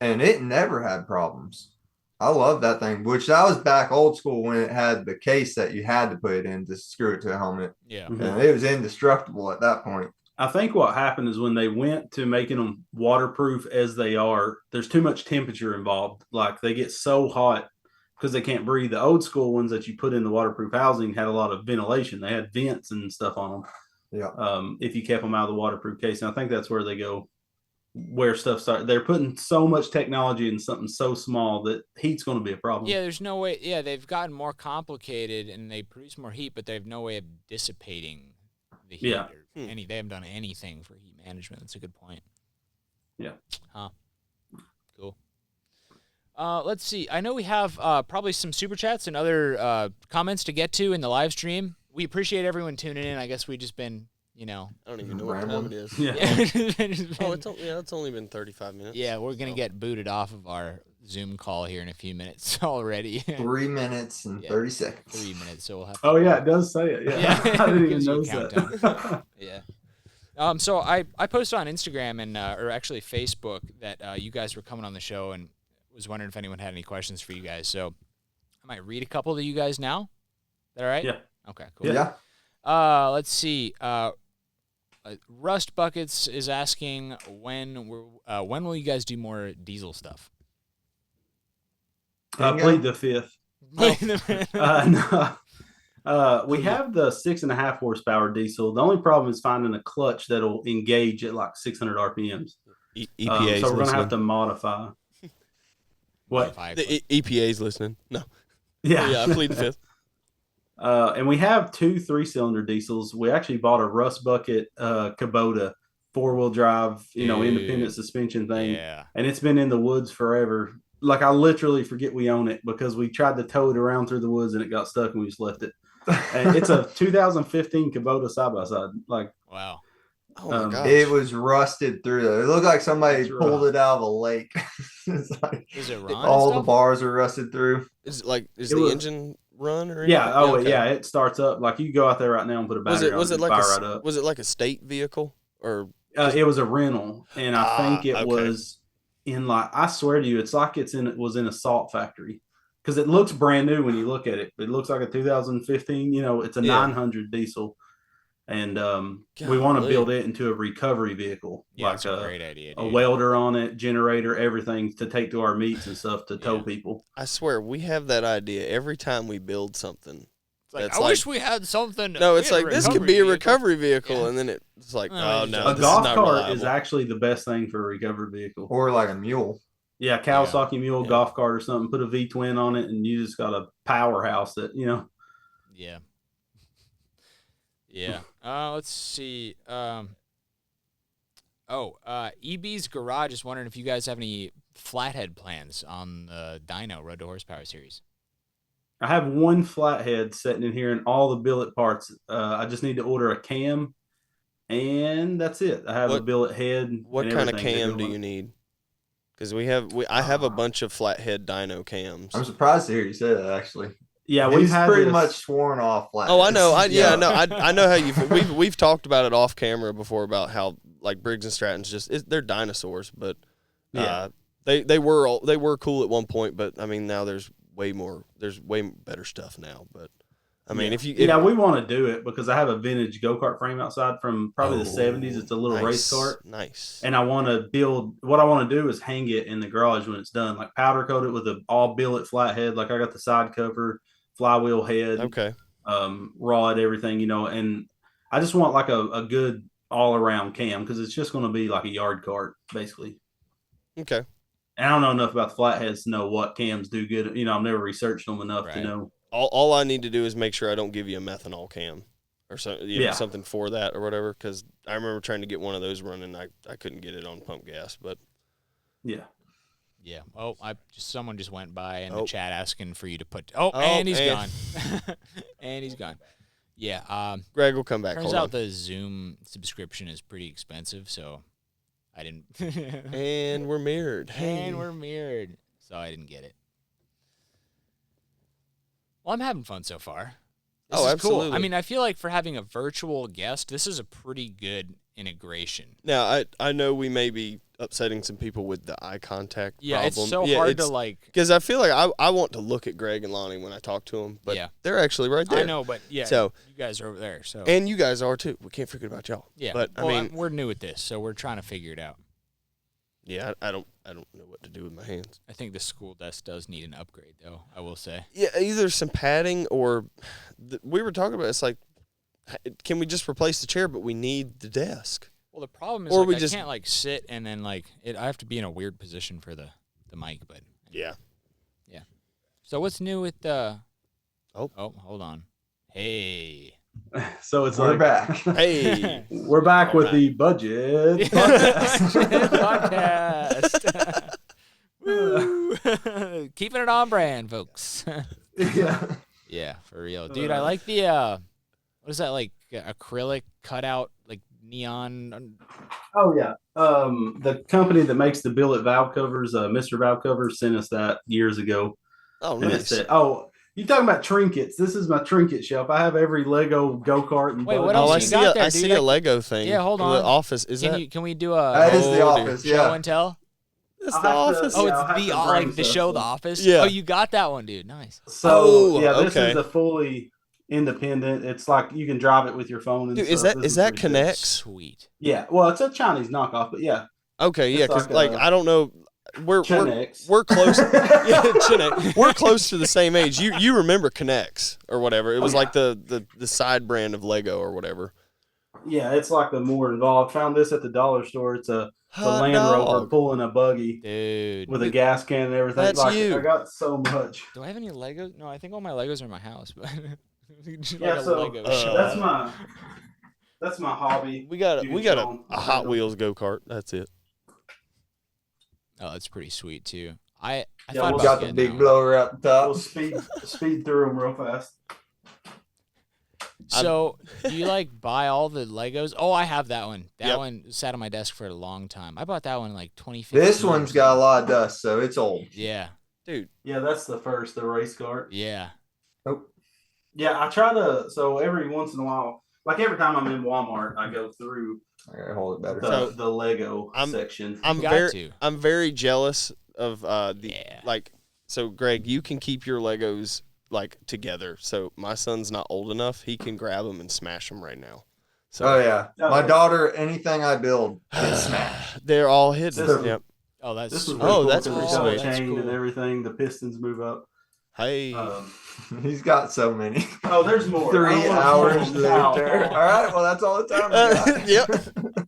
and it never had problems. I love that thing, which that was back old school when it had the case that you had to put it in to screw it to a helmet. Yeah. Mhm. And it was indestructible at that point. I think what happened is when they went to making them waterproof as they are, there's too much temperature involved. Like they get so hot because they can't breathe. The old school ones that you put in the waterproof housing had a lot of ventilation. They had vents and stuff on them. Yeah. If you kept them out of the waterproof case, and I think that's where they go, where stuff starts. They're putting so much technology in something so small that heat's going to be a problem. Yeah, there's no way. Yeah, they've gotten more complicated and they produce more heat, but they have no way of dissipating the heat. Yeah. They haven't done anything for heat management. That's a good point. Yeah. Huh. Cool. Let's see. I know we have probably some super chats and other comments to get to in the live stream. We appreciate everyone tuning in. I guess we've just been, I don't even know what time it is. Yeah. It's only been 35 minutes. Yeah, we're going to get booted off of our Zoom call here in a few minutes already. 3 minutes and 30 seconds. 3 minutes, so we'll have to... Oh, yeah, it does say it. Yeah. I didn't even notice that. Yeah. So I posted on Instagram and or actually Facebook that you guys were coming on the show and was wondering if anyone had any questions for you guys. So I might read a couple to you guys now. Is that all right? Yeah. Okay, cool. Yeah. Let's see. Rust Buckets is asking when will you guys do more diesel stuff? Plead the fifth. No. We have the 6.5 horsepower diesel. The only problem is finding a clutch that'll engage at like 600 RPMs. EPA's so we're gonna have to modify. What? The EPA's listening. No. Yeah. I plead the fifth. And we have 2 3-cylinder diesels. We actually bought a Rust Bucket Kubota 4-wheel drive, independent suspension thing. Yeah. And it's been in the woods forever. Like, I literally forget we own it because we tried to tow it around through the woods and it got stuck and we just left it. And it's a 2015 Kubota side-by-side. Like, wow. Oh my gosh. It was rusted through. It looked like somebody pulled it out of a lake. It's like is it run all the bars are rusted through. Is the engine run or anything? Yeah. Oh, okay. Yeah. It starts up. Like, you go out there right now and put a battery on it and fire right up. Was it like a state vehicle or? It was a rental, and I think it was in I swear to you, it's like it was in a salt factory because it looks brand new when you look at it. It looks like a 2015. It's a 900 diesel. And we want to build it into a recovery vehicle, that's a great idea, a welder on it, generator, everything to take to our meets and stuff to tow people. I swear, we have that idea every time we build something. It's I wish we had something. No, it's like this could be a recovery vehicle, and then it's like, no, a golf cart is actually the best thing for a recovery vehicle, or like a mule. Yeah, Kawasaki mule, golf cart or something. Put a V-twin on it, and you just got a powerhouse that Yeah. Yeah. Let's see. EB's Garage is wondering if you guys have any flathead plans on the Dyno Road to Horsepower series. I have one flathead sitting in here and all the billet parts. I just need to order a cam, and that's it. I have a billet head. What kind of cam do you need? Because I have a bunch of flathead Dyno cams. I'm surprised to hear you say that, actually. Yeah, we've pretty much sworn off flatheads. Oh, I know. I know how you. We've talked about it off camera before about how like Briggs and Stratton's they're dinosaurs, but they were cool at one point, but I mean now there's way better stuff now. But I mean if we want to do it because I have a vintage go-kart frame outside from probably the 70s. It's a little race cart. Nice. And I want to build. What I want to do is hang it in the garage when it's done, like powder coat it with an all billet flathead. Like I got the side cover, flywheel head, rod, everything, and I just want like a good all around cam because it's just going to be like a yard cart basically. Okay. And I don't know enough about the flatheads to know what cams do good. I've never researched them enough to know. All I need to do is make sure I don't give you a methanol cam or something for that or whatever. Because I remember trying to get one of those running, I couldn't get it on pump gas, but yeah. Yeah. Oh, someone just went by in the chat asking for you to put. And he's gone. And he's gone. Yeah. Greg will come back. Turns out the Zoom subscription is pretty expensive, so I didn't. And we're mirrored. So I didn't get it. Well, I'm having fun so far. This is absolutely. Cool. I mean, I feel like for having a virtual guest, this is a pretty good integration. Now, I know we may be upsetting some people with the eye contact problem. It's so hard to because I feel like I want to look at Greg and Lonnie when I talk to them, but they're actually right there. I know, but so you guys are over there, so and you guys are too. We can't forget about y'all. Yeah, but I mean, we're new at this, so we're trying to figure it out. Yeah, I don't know what to do with my hands. I think the school desk does need an upgrade, though, I will say. Yeah, either some padding or we were talking about it's like, can we just replace the chair? But we need the desk. Well, the problem is Or like, we I just- can't like sit and then like I have to be in a weird position for the mic. But Yeah. so what's new with the? Oh, hold on. Hey. So it's We're like back. Hey. we're back All with right. the budget. Podcast. Woo. Keeping it on brand, folks. Yeah. Yeah, for real, dude. I like the what is that, like acrylic cutout, like neon? Oh yeah. The company that makes the billet valve covers, Mr. Valve Covers, sent us that years ago. Oh, And it nice. said, "Oh, you talking about trinkets? This is my trinket shelf. I have every Lego go kart and Wait, buggy." what Oh, else I you see. got there, I dude? see a Lego thing. Yeah, hold The on. office is that? Can we do That is a the dude. office. show Yeah. and tell? That's I'll the have to- office. Oh, Yeah, I'll have it's to the bring like the stuff, show, so- The Office. Yeah. Oh, you got that one, dude. Nice. So Oh, yeah, this okay. is a fully independent. It's like you can drive it with your phone. And Dude, stuff. is This that pretty cool. Connects? Sweet. Yeah, well, it's a Chinese knockoff, but yeah, Okay, yeah, It's because like like a- I don't know, we're Connects. close. Yeah, Connect. We're close to the same age. You remember Connects or whatever? It was yeah. like the side brand of Lego or whatever. Yeah, it's like the more involved. Found this at the dollar store. It's a Hot Land Rover dog. pulling a buggy Dude. with a gas can and everything. That's like, you. I got so much. Do I have any Legos? No, I think all my Legos are in my house, but just Yeah, like a so Lego that's my hobby. We got You a don't- Hot Wheels go kart. That's it. Oh, that's pretty sweet too. I Yeah, thought we'll about Got the getting big that one. blower up top. We'll speed through them real fast. So, do you like buy all the Legos? Oh, I have that one. That Yep. one sat on my desk for a long time. I bought that one in like 2015. This one's got a lot of dust, so it's old. Yeah, Dude, Yeah, that's the race cart. yeah. Yeah, I try to. So every once in a while, like every time I'm in Walmart, I go through I gotta hold it better. the Lego I'm- section. I'm got to. very jealous of the Yeah. like. So Greg, you can keep your Legos like together. So my son's not old enough; he can grab them and smash them right now. So Oh yeah, Oh. my daughter. Anything I build gets smashed. they're all hidden. This- Yep. Oh, that's This was sweet. really cool that's 'cause pretty it's got a sweet. That's chain and cool. everything. The pistons move up. Hey. He's got so many. Oh, there's more. 3 I don't wanna hours pull them out. later. All right, well that's all the time. we got. Yep.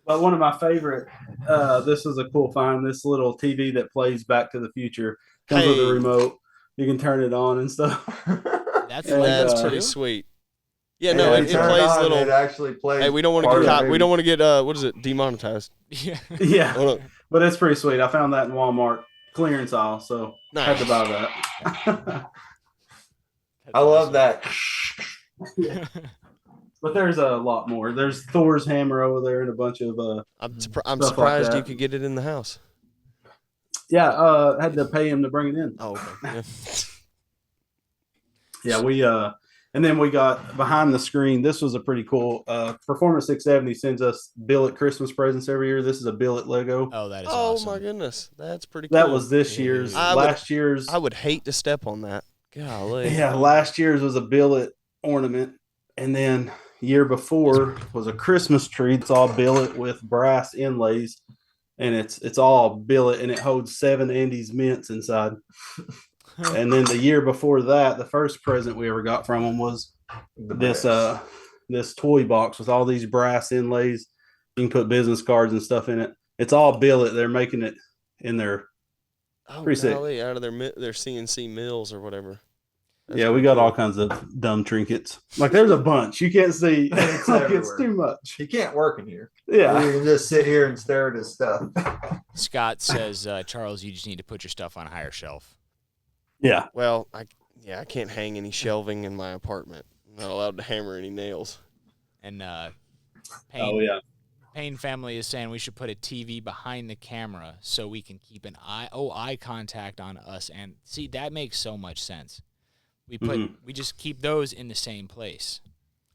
But one of my favorite. This is a cool find. This little TV that plays Back to the Future comes with Hey. a remote. You can turn it on and stuff. That's And, Legos That's uh, pretty too? sweet. Yeah, And no, when it you turn plays on, little. It actually plays. Hey, we don't want to part get of caught. the We don't movie. want to get what is it? Demonetized. Yeah. Yeah, Hold on. but it's pretty sweet. I found that in Walmart clearance aisle, so I had to Nice. buy that. I love that. But there's a lot more. There's Thor's hammer over there and a bunch of I'm stuff like surprised you that. could get it in the house. yeah. Had to pay him to bring it in. Oh, okay. Yeah. Yeah, we and then we got behind the screen. This was a pretty cool. Performance 670 sends us billet Christmas presents every year. This is a billet Lego. Oh, that is Oh awesome. my goodness, that's pretty cool. That was this year's. I would- Last year's. I would hate to step on that. Golly. Yeah, last year's was a billet ornament, and then year before was a Christmas tree. It's all billet with brass inlays, and it's all billet, and it holds 7 Andes mints inside. And then the year before that, the first present we ever got from them was The this best. this toy box with all these brass inlays. You can put business cards and stuff in it. It's all billet. They're making it in their Oh, pretty sick. golly, out of their CNC mills or whatever. That's yeah. We pretty got cool. all kinds of dumb trinkets. Like there's a bunch you can't see. It's Like, it's everywhere. too much. He can't work in here. Yeah. You can just sit here and stare at his stuff. Scott says, Charles, you just need to put your stuff on a higher shelf. Yeah. Well, I can't hang any shelving in my apartment. I'm not allowed to hammer any nails. And Payne, Oh yeah. Payne family is saying we should put a TV behind the camera so we can keep an eye contact on us. And see, that makes so much sense. We just keep those in the same place.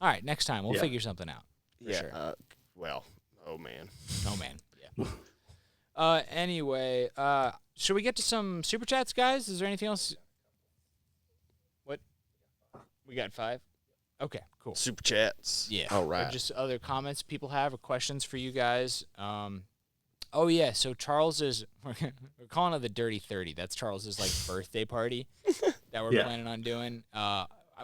All right, next time we'll Yeah. figure something out. For Yeah. sure. Well, oh man. Oh man, yeah. Anyway, should we get to some super chats, guys? Is there anything else? What? We got 5. Okay, cool. Super chats. Yeah. All Or right. just other comments people have or questions for you guys. Oh yeah, so Charles's we're calling it the Dirty 30. That's Charles's like birthday party that we're planning on doing.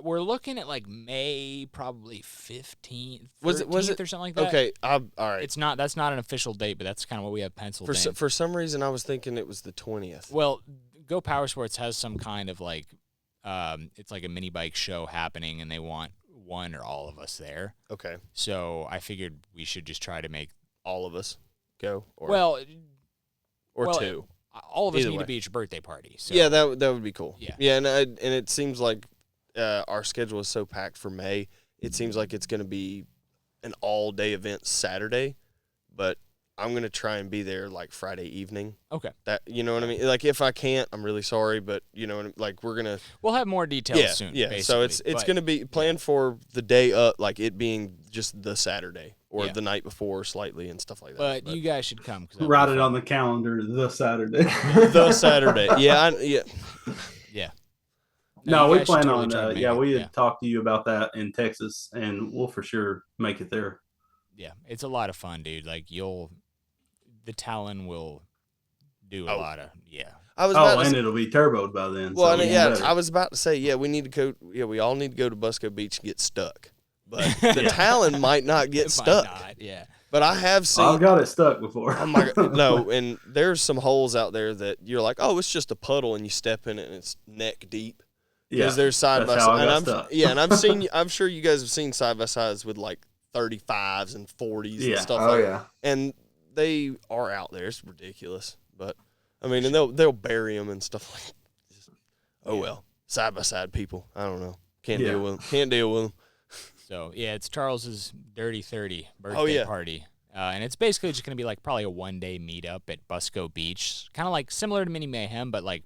We're looking at like May probably 15th, 13th or something like that. Okay, all right. That's not an official date, but that's kind of what we have penciled in. For some reason I was thinking it was the 20th. Well, Go Power Sports has some kind of like it's like a mini bike show happening, and they want one or all of us there. Okay. So I figured we should just try to make all of us go. Or two. All of us need to be at your birthday party. So. Yeah, that would be cool. Yeah. And it seems like our schedule is so packed for May. It seems like it's going to be an all-day event Saturday, but I'm going to try and be there like Friday evening. Okay. That you know what I mean? Like if I can't, I'm really sorry, but you know, like we'll have more details soon. Yeah. So it's going to be planned for the day up, like it being just the Saturday or the night before slightly and stuff like that. But you guys should come. Write it on the calendar. The Saturday. The Saturday. Yeah. Yeah. No, we plan on. We had talked to you about that in Texas, and we'll for sure make it there. Yeah, it's a lot of fun, dude. Like the Talon will do a lot of and it'll be turboed by then. Well, so I was about to say, we need to go. Yeah, we all need to go to Busco Beach and get stuck, but the Talon might not get stuck. Yeah, but I have seen. I've got it stuck before. Oh my God, no! And there's some holes out there that you're like, oh, it's just a puddle, and you step in it, and it's neck deep. Because they're side by side, and I'm sure you guys have seen side by sides with like 35s and 40s and stuff. And they are out there. It's ridiculous, but I mean, and they'll bury them and stuff like. Well, side by side people. I don't know. Can't deal with them. So it's Charles's Dirty 30 birthday party, and it's basically just gonna be like probably a 1-day meetup at Busco Beach, kind of like similar to Mini Mayhem, but like.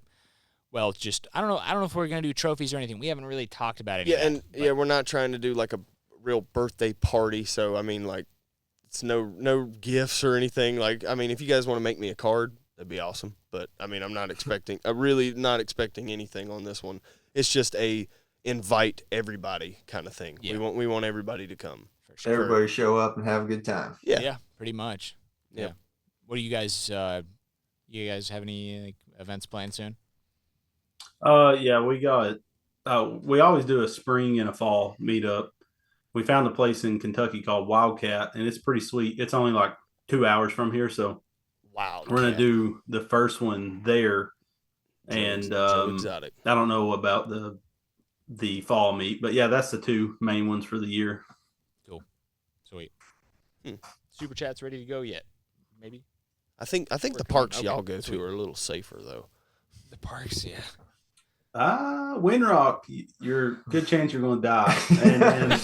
Well, just I don't know if we're gonna do trophies or anything. We haven't really talked about it. We're not trying to do like a real birthday party. So I mean, like, it's no gifts or anything. Like, I mean, if you guys want to make me a card, that'd be awesome. But I mean, I'm really not expecting anything on this one. It's just a invite everybody kind of thing. Yeah. We want everybody to come. For sure. Everybody show up and have a good time. Yeah, pretty much. Yeah. What do you guys? You guys have any events planned soon? We got we always do a spring and a fall meetup. We found a place in Kentucky called Wildcat, and it's pretty sweet. It's only like 2 hours from here, so we're gonna do the first one there. And exotic. I don't know about the fall meet, but that's the two main ones for the year. Cool, sweet. Super chat's ready to go yet? Maybe. I think the parks y'all go to are a little safer though. The parks, yeah. Windrock, you're good chance you're going to die. And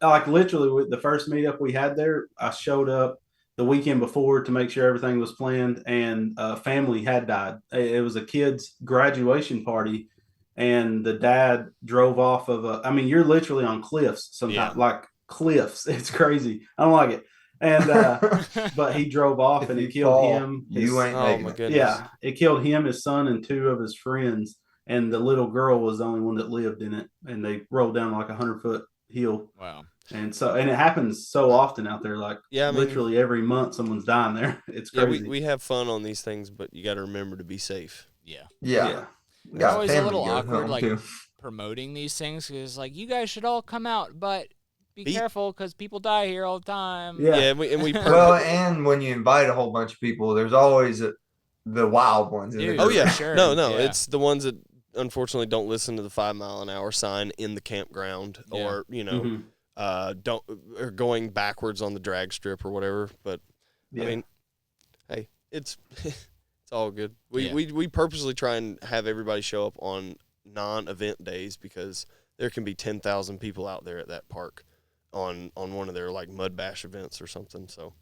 like literally with the first meetup we had there, I showed up the weekend before to make sure everything was planned, and a family had died. It was a kid's graduation party, and the dad drove off of you're literally on cliffs sometimes, like cliffs. It's crazy. I don't like it. And but he drove off, and it killed him. My goodness. Yeah, it killed him, his son, and two of his friends. And the little girl was the only one that lived in it, and they rolled down like 100-foot hill. Wow! And it happens so often out there. Like literally every month, someone's dying there. It's crazy. Yeah, we have fun on these things, but you got to remember to be safe. Yeah. It's always a little awkward, like promoting these things, because like you guys should all come out, but be careful because people die here all the time. Yeah, and we and when you invite a whole bunch of people, there's always the wild ones. Dude, sure. No, it's the ones that unfortunately don't listen to the 5-mile-an-hour sign in the campground, or don't or going backwards on the drag strip or whatever. But I mean, hey, it's all good. We purposely try and have everybody show up on non-event days, because there can be 10,000 people out there at that park on one of their like mud bash events or something. So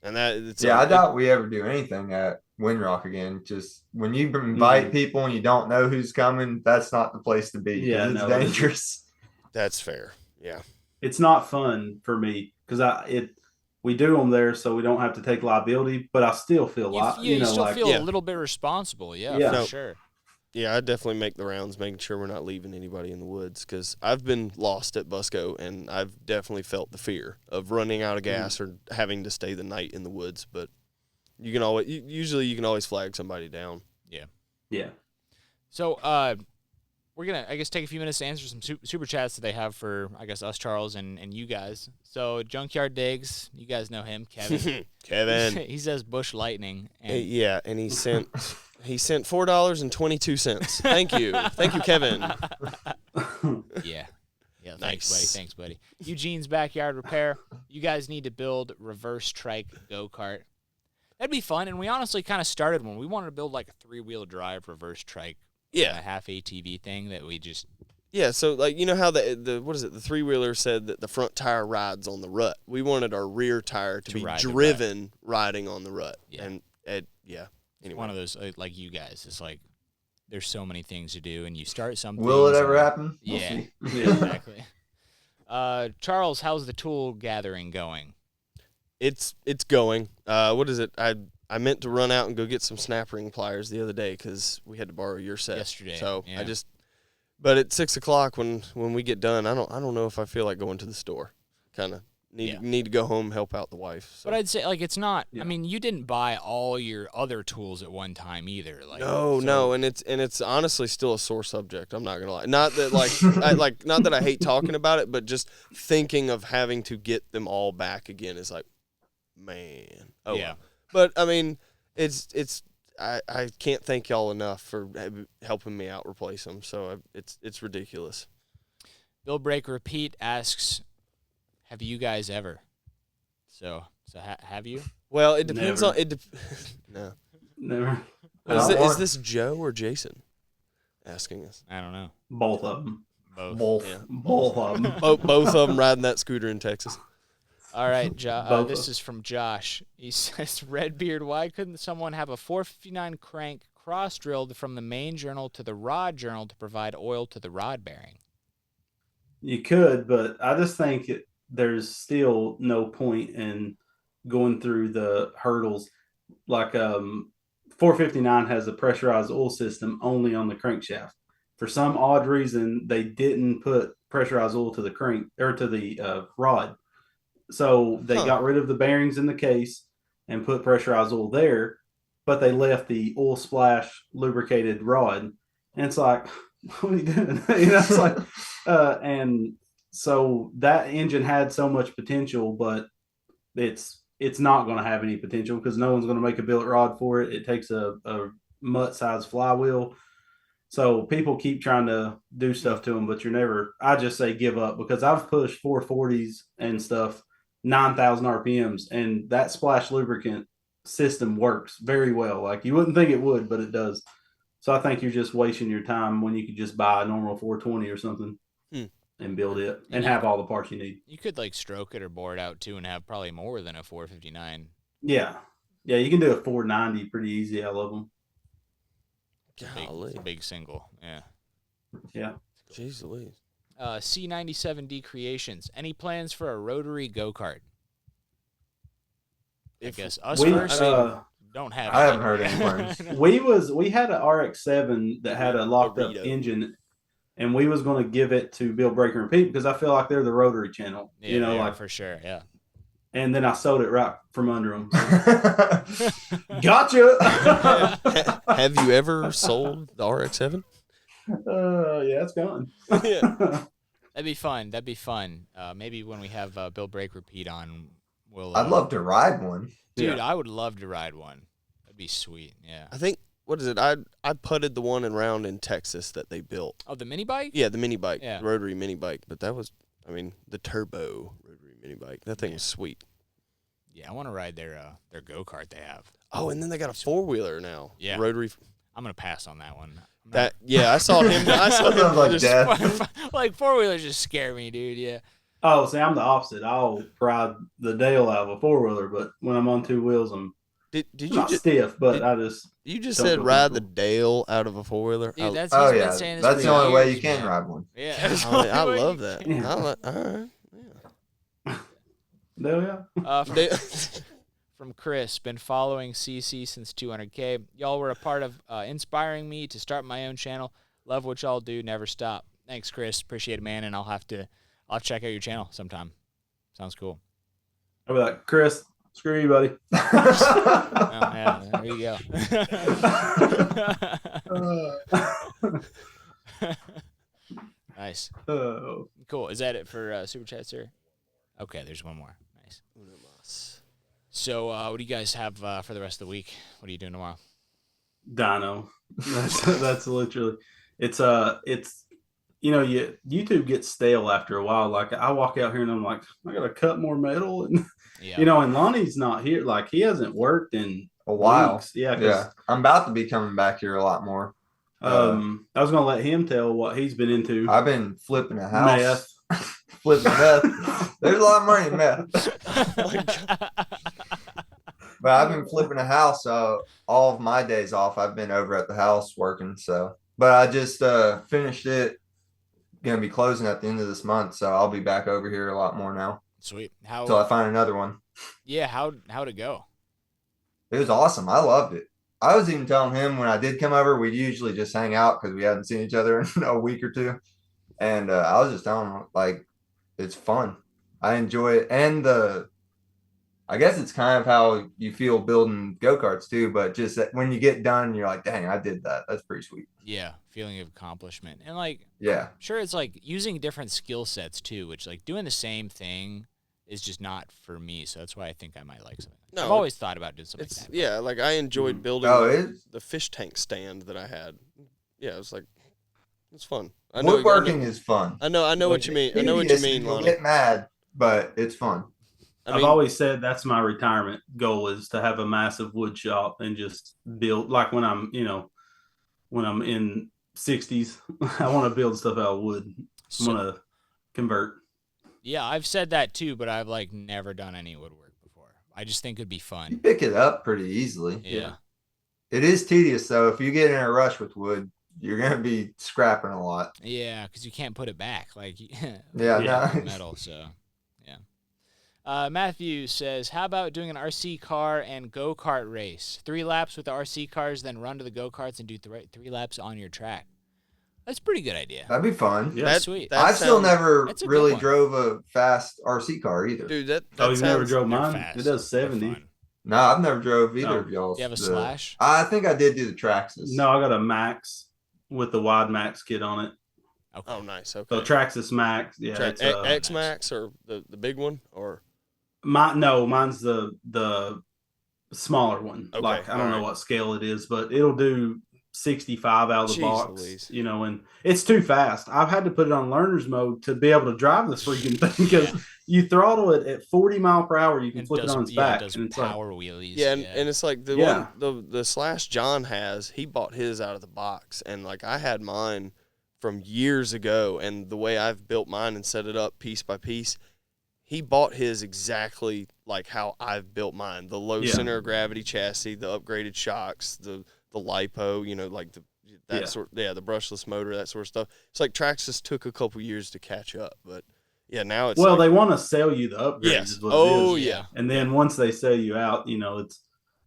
and I doubt we ever do anything at Windrock again. Just when you invite people and you don't know who's coming, that's not the place to be. It's dangerous. That's fair. Yeah, it's not fun for me because we do them there so we don't have to take liability, but I still feel you still feel a little bit responsible. Yeah, for sure. I definitely make the rounds, making sure we're not leaving anybody in the woods, because I've been lost at Busco, and I've definitely felt the fear of running out of gas or having to stay the night in the woods. But you can always flag somebody down. Yeah. So we're gonna, I guess, take a few minutes to answer some super chats that they have for, I guess, us, Charles, and you guys. So Junkyard Diggs, you guys know him, Kevin. Kevin. He says Bush Lightning. And Yeah, and he sent $4.22. Thank you, Kevin. Yeah. Nice. Thanks, buddy. Eugene's Backyard Repair. You guys need to build reverse trike go-kart. That'd be fun, and we honestly kind of started when we wanted to build like a 3-wheel drive reverse trike. Yeah. A half ATV thing that we just... Yeah, so like, you know how the 3-wheeler said that the front tire rides on the rut. We wanted our rear tire to be driven riding on the rut. Yeah. And anyway. One of those, like you guys, it's like there's so many things to do, and you start something. Will it ever happen? We'll Yeah, see. exactly. Charles, how's the tool gathering going? It's going. What is it? I meant to run out and go get some snap ring pliers the other day because we had to borrow your set Yesterday. So yeah. but at 6 o'clock when we get done, I don't know if I feel like going to the store. Kind of need to go home and help out the wife. So. But I'd say like it's not. Yeah. I mean, you didn't buy all your other tools at one time either. Like no, and it's honestly still a sore subject. I'm not gonna lie. Not that not that I hate talking about it, but just thinking of having to get them all back again is like, man. Oh yeah. But I mean, I can't thank y'all enough for helping me out replace them. So it's ridiculous. Bill Break Repeat asks, have you guys ever? So have you? Well, it depends Never. on it. No, Never. Is this Joe or Jason asking us? I don't know. Both of them. Both. Yeah. Both of them. Both of them riding that scooter in Texas. All right, this is from Josh. He says, Redbeard, why couldn't someone have a 459 crank cross-drilled from the main journal to the rod journal to provide oil to the rod bearing? You could, but I just think there's still no point in going through the hurdles. Like 459 has a pressurized oil system only on the crankshaft. For some odd reason, they didn't put pressurized oil to the crank or to the rod. So they got rid of the bearings in the case and put pressurized oil there, but they left the oil splash lubricated rod. And it's like, what are you doing? It's like, and so that engine had so much potential, but it's not going to have any potential because no one's going to make a billet rod for it. It takes a mutt-sized flywheel. So people keep trying to do stuff to them, but I just say give up because I've pushed 440s and stuff 9,000 RPMs, and that splash lubricant system works very well. Like you wouldn't think it would, but it does. So I think you're just wasting your time when you could just buy a normal 420 or something and build it and have all the parts you need. You could like stroke it or bore it out too and have probably more than a 459. Yeah. Yeah, you can do a 490 pretty easy. I love them. It's a big single. Yeah. Yeah. Jeez Louise. C97D Creations. Any plans for a rotary go-kart? I guess us first. Don't have. I haven't heard any plans. We had an RX-7 that had a locked up engine, and we was going to give it to Bill Break and Repeat because I feel like they're the rotary channel. Yeah, like for sure. Yeah. And then I sold it right from under them. Gotcha. Have you ever sold the RX-7? Yeah, it's gone. Yeah. That'd be fun. Maybe when we have Bill Break Repeat on, we'll. I'd love to ride one. Dude, I would love to ride one. That'd be sweet. Yeah. I think, what is it? I putted the one around in Texas that they built. Oh, the mini bike? Yeah, the mini bike. Yeah. The rotary mini bike. But that was, the turbo rotary mini bike. That thing was sweet. Yeah, I want to ride their go-kart they have. Oh, and then they got a 4-wheeler now. Yeah. Rotary. I'm going to pass on that one. I saw him. Like death. Like 4-wheelers just scare me, dude. Yeah. Oh, see, I'm the opposite. I'll ride the Dale out of a 4-wheeler, but when I'm on 2 wheels, I'm did you not stiff, but I just. You just said ride the Dale out of a 4-wheeler? Dude, that's the only way you can ride one. Yeah. I love that. Yeah. All right. Yeah. For from Chris. Been following CC since 200K. Y'all were a part of inspiring me to start my own channel. Love what y'all do. Never stop. Thanks, Chris. Appreciate it, man. And I'll check out your channel sometime. Sounds cool. I'll be like, Chris, screw you, buddy. Oh, yeah, there you go. Nice. Oh. Cool. Is that it for Super Chat, sir? Okay, there's one more. Nice. So what do you guys have for the rest of the week? What are you doing tomorrow? Dyno. That's literally it's YouTube gets stale after a while. Like I walk out here and I'm like, I gotta cut more metal, and and Lonnie's not here. Like he hasn't worked in a while. Weeks. Yeah. Yeah. I'm about to be coming back here a lot more. I was gonna let him tell what he's been into. I've been flipping a house. Flipping meth. There's a lot of money in meth. But I've been flipping a house. All of my days off, I've been over at the house working. But I just finished it. Gonna be closing at the end of this month, so I'll be back over here a lot more now. Sweet. Until I find another one. Yeah. How'd it go? It was awesome. I loved it. I was even telling him when I did come over, we'd usually just hang out because we hadn't seen each other in a week or two. And I was just telling him, like, it's fun. I enjoy it. And I guess it's kind of how you feel building go-karts too, but just that when you get done, you're like, dang, I did that. That's pretty sweet. Yeah, feeling of accomplishment. And like, yeah, sure, it's like using different skill sets too, which like doing the same thing is just not for me. So that's why I think I might like something. No, I've always thought about doing something like that. Yeah, like I enjoyed building the fish tank stand that I had. Yeah, it was like, it's fun. Woodworking is fun. I know what you mean. I know what you mean, Lonnie. Get mad, but it's fun. I've always said that's my retirement goal, is to have a massive wood shop and just build, like when I'm in 60s, I want to build stuff out of wood. I want to convert. Yeah, I've said that too, but I've like never done any woodwork before. I just think it'd be fun. You pick it up pretty easily. Yeah. It is tedious though. If you get in a rush with wood, you're gonna be scrapping a lot. Yeah, because you can't put it back. Like metal. So yeah. Matthew says, how about doing an RC car and go-kart race? 3 laps with the RC cars, then run to the go-karts and do 3 laps on your track. That's a pretty good idea. That'd be fun. Yeah, that's sweet. I still never really drove a fast RC car either. Dude, that you never drove mine? Fast. It does 70. No, I've never drove either of y'all. Do you have a Slash? I think I did do the Traxxas. No, I got a Max with the wide Max kit on it. Okay. Oh, nice. Okay. So Traxxas Max. Yeah. X Max or the big one, or mine's the smaller one. Okay, like I don't know what scale it is, but it'll do 65 out of the box. Louise. And it's too fast. I've had to put it on learner's mode to be able to drive this freaking thing, because you throttle it at 40 mile per hour, you can flip it on its back. It does power wheelies. Yeah, and it's like the Slash John has, he bought his out of the box, and like I had mine from years ago, and the way I've built mine and set it up piece by piece, he bought his exactly like how I've built mine. The low center of gravity chassis, the upgraded shocks, the lipo, like the brushless motor, that sort of stuff. It's like Traxxas took a couple years to catch up, but yeah, now it's they want to sell you the upgrades. Yes. Is what it is. Yeah. And then once they sell you out, it's.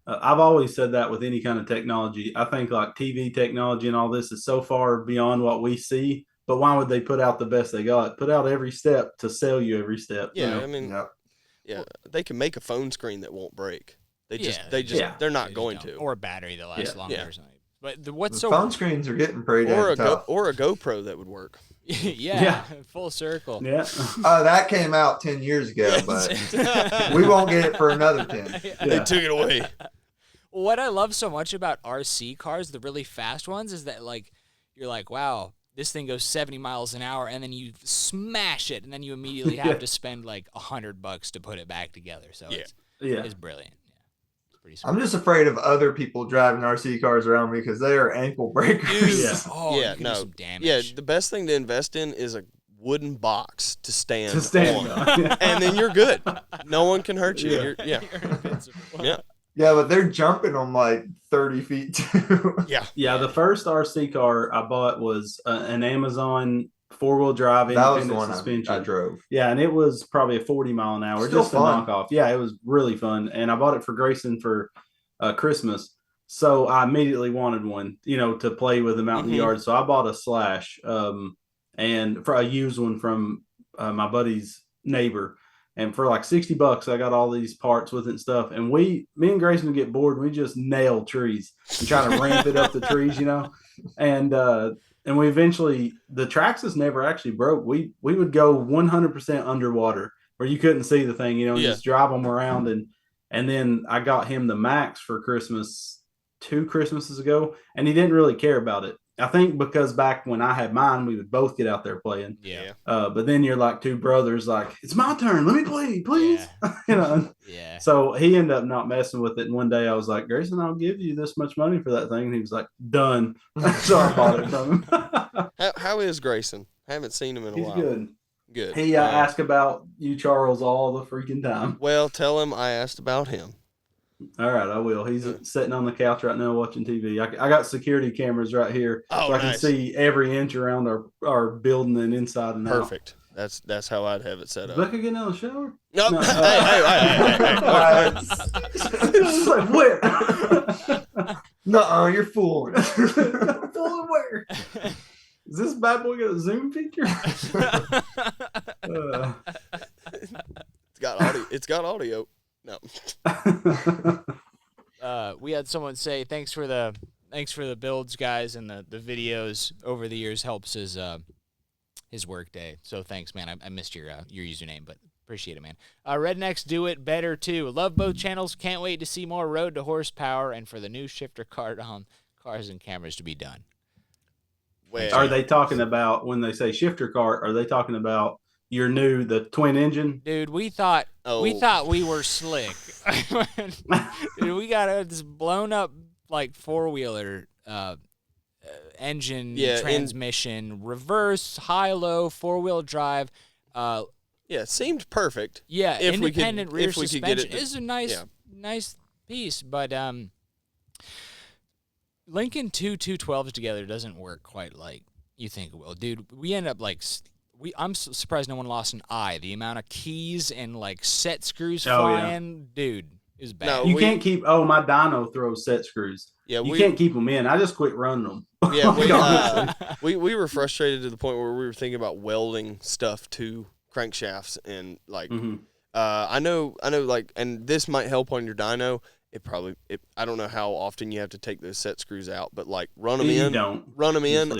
I've always said that with any kind of technology. I think like TV technology and all this is so far beyond what we see. But why would they put out the best they got? Put out every step to sell you every step. Yeah, I mean, they can make a phone screen that won't break. They're not going to. Or a battery that lasts longer or something. But phone screens are getting pretty tough. Or a GoPro that would work. yeah, full circle. Yeah. That came out 10 years ago, but we won't get it for another 10. Yeah. They took it away. What I love so much about RC cars, the really fast ones, is that like you're like, wow, this thing goes 70 miles an hour, and then you smash it, and then you immediately have to spend like $100 to put it back together. So it's brilliant. It's pretty sweet. I'm just afraid of other people driving RC cars around me because they are ankle breakers. Do some damage. Yeah, the best thing to invest in is a wooden box to stand on. And then you're good. No one can hurt you. You're invincible. Yeah. Yeah, but they're jumping on like 30 feet too. Yeah. Yeah, the first RC car I bought was an Amazon 4-wheel drive, That was the independent one suspension. I drove. Yeah, and it was probably a 40 mile an hour, Still just fun. a knockoff. Yeah, it was really fun, and I bought it for Grayson for Christmas. So I immediately wanted one, to play with him out in the yard. So I bought a Slash, and for a used one from my buddy's neighbor. And for like $60, I got all these parts with it and stuff. And me and Grayson would get bored. And we just nail trees and try to ramp it up the trees, And we eventually, the Traxxas never actually broke. We would go 100% underwater where you couldn't see the thing, and just drive them around. And then I got him the Max for Christmas 2 Christmases ago, and he didn't really care about it. I think because back when I had mine, we would both get out there playing. Yeah. But then you're like two brothers, like, it's my turn. Let me play, please. Yeah. So he ended up not messing with it. And one day I was like, Grayson, I'll give you this much money for that thing. And he was like, done. So I bought it from him. How is Grayson? I haven't seen him in a while. He's good. Good. He asked about you, Charles, all the freaking time. Well, tell him I asked about him. All right, I will. He's sitting on the couch right now watching TV. I got security cameras right here, so I can see every inch around our building and inside and out. Perfect. That's how I'd have it set up. Becca getting out of the shower? Nope. No. Hey. It's like, where? No, you're fooling. Fooling where? Is this bad boy got a Zoom feature? It's got audio. No. We had someone say thanks for the builds, guys, and the videos over the years helps his work day. So thanks, man. I missed your username, but appreciate it, man. Rednecks do it better too. Love both channels. Can't wait to see more Road to Horsepower and for the new shifter cart on Cars and Cameras to be done. Well, are they talking about, when they say shifter cart, are they talking about the twin engine? Dude, we thought we were slick. Dude, we got this blown up like 4-wheeler engine, transmission, reverse, high-low, 4-wheel drive. It seemed perfect. Yeah, if independent rear suspension is a nice piece, but linking two 212s together doesn't work quite like you think it will. Dude, we end up like I'm surprised no one lost an eye. The amount of keys and like set screws flying, dude, is bad. No, you can't keep. Oh, my dyno throws set screws. Yeah, you can't keep them in. I just quit running them. Yeah, we were frustrated to the point where we were thinking about welding stuff to crankshafts and like. I know, like, and this might help on your dyno. I don't know how often you have to take those set screws out, but like run them in,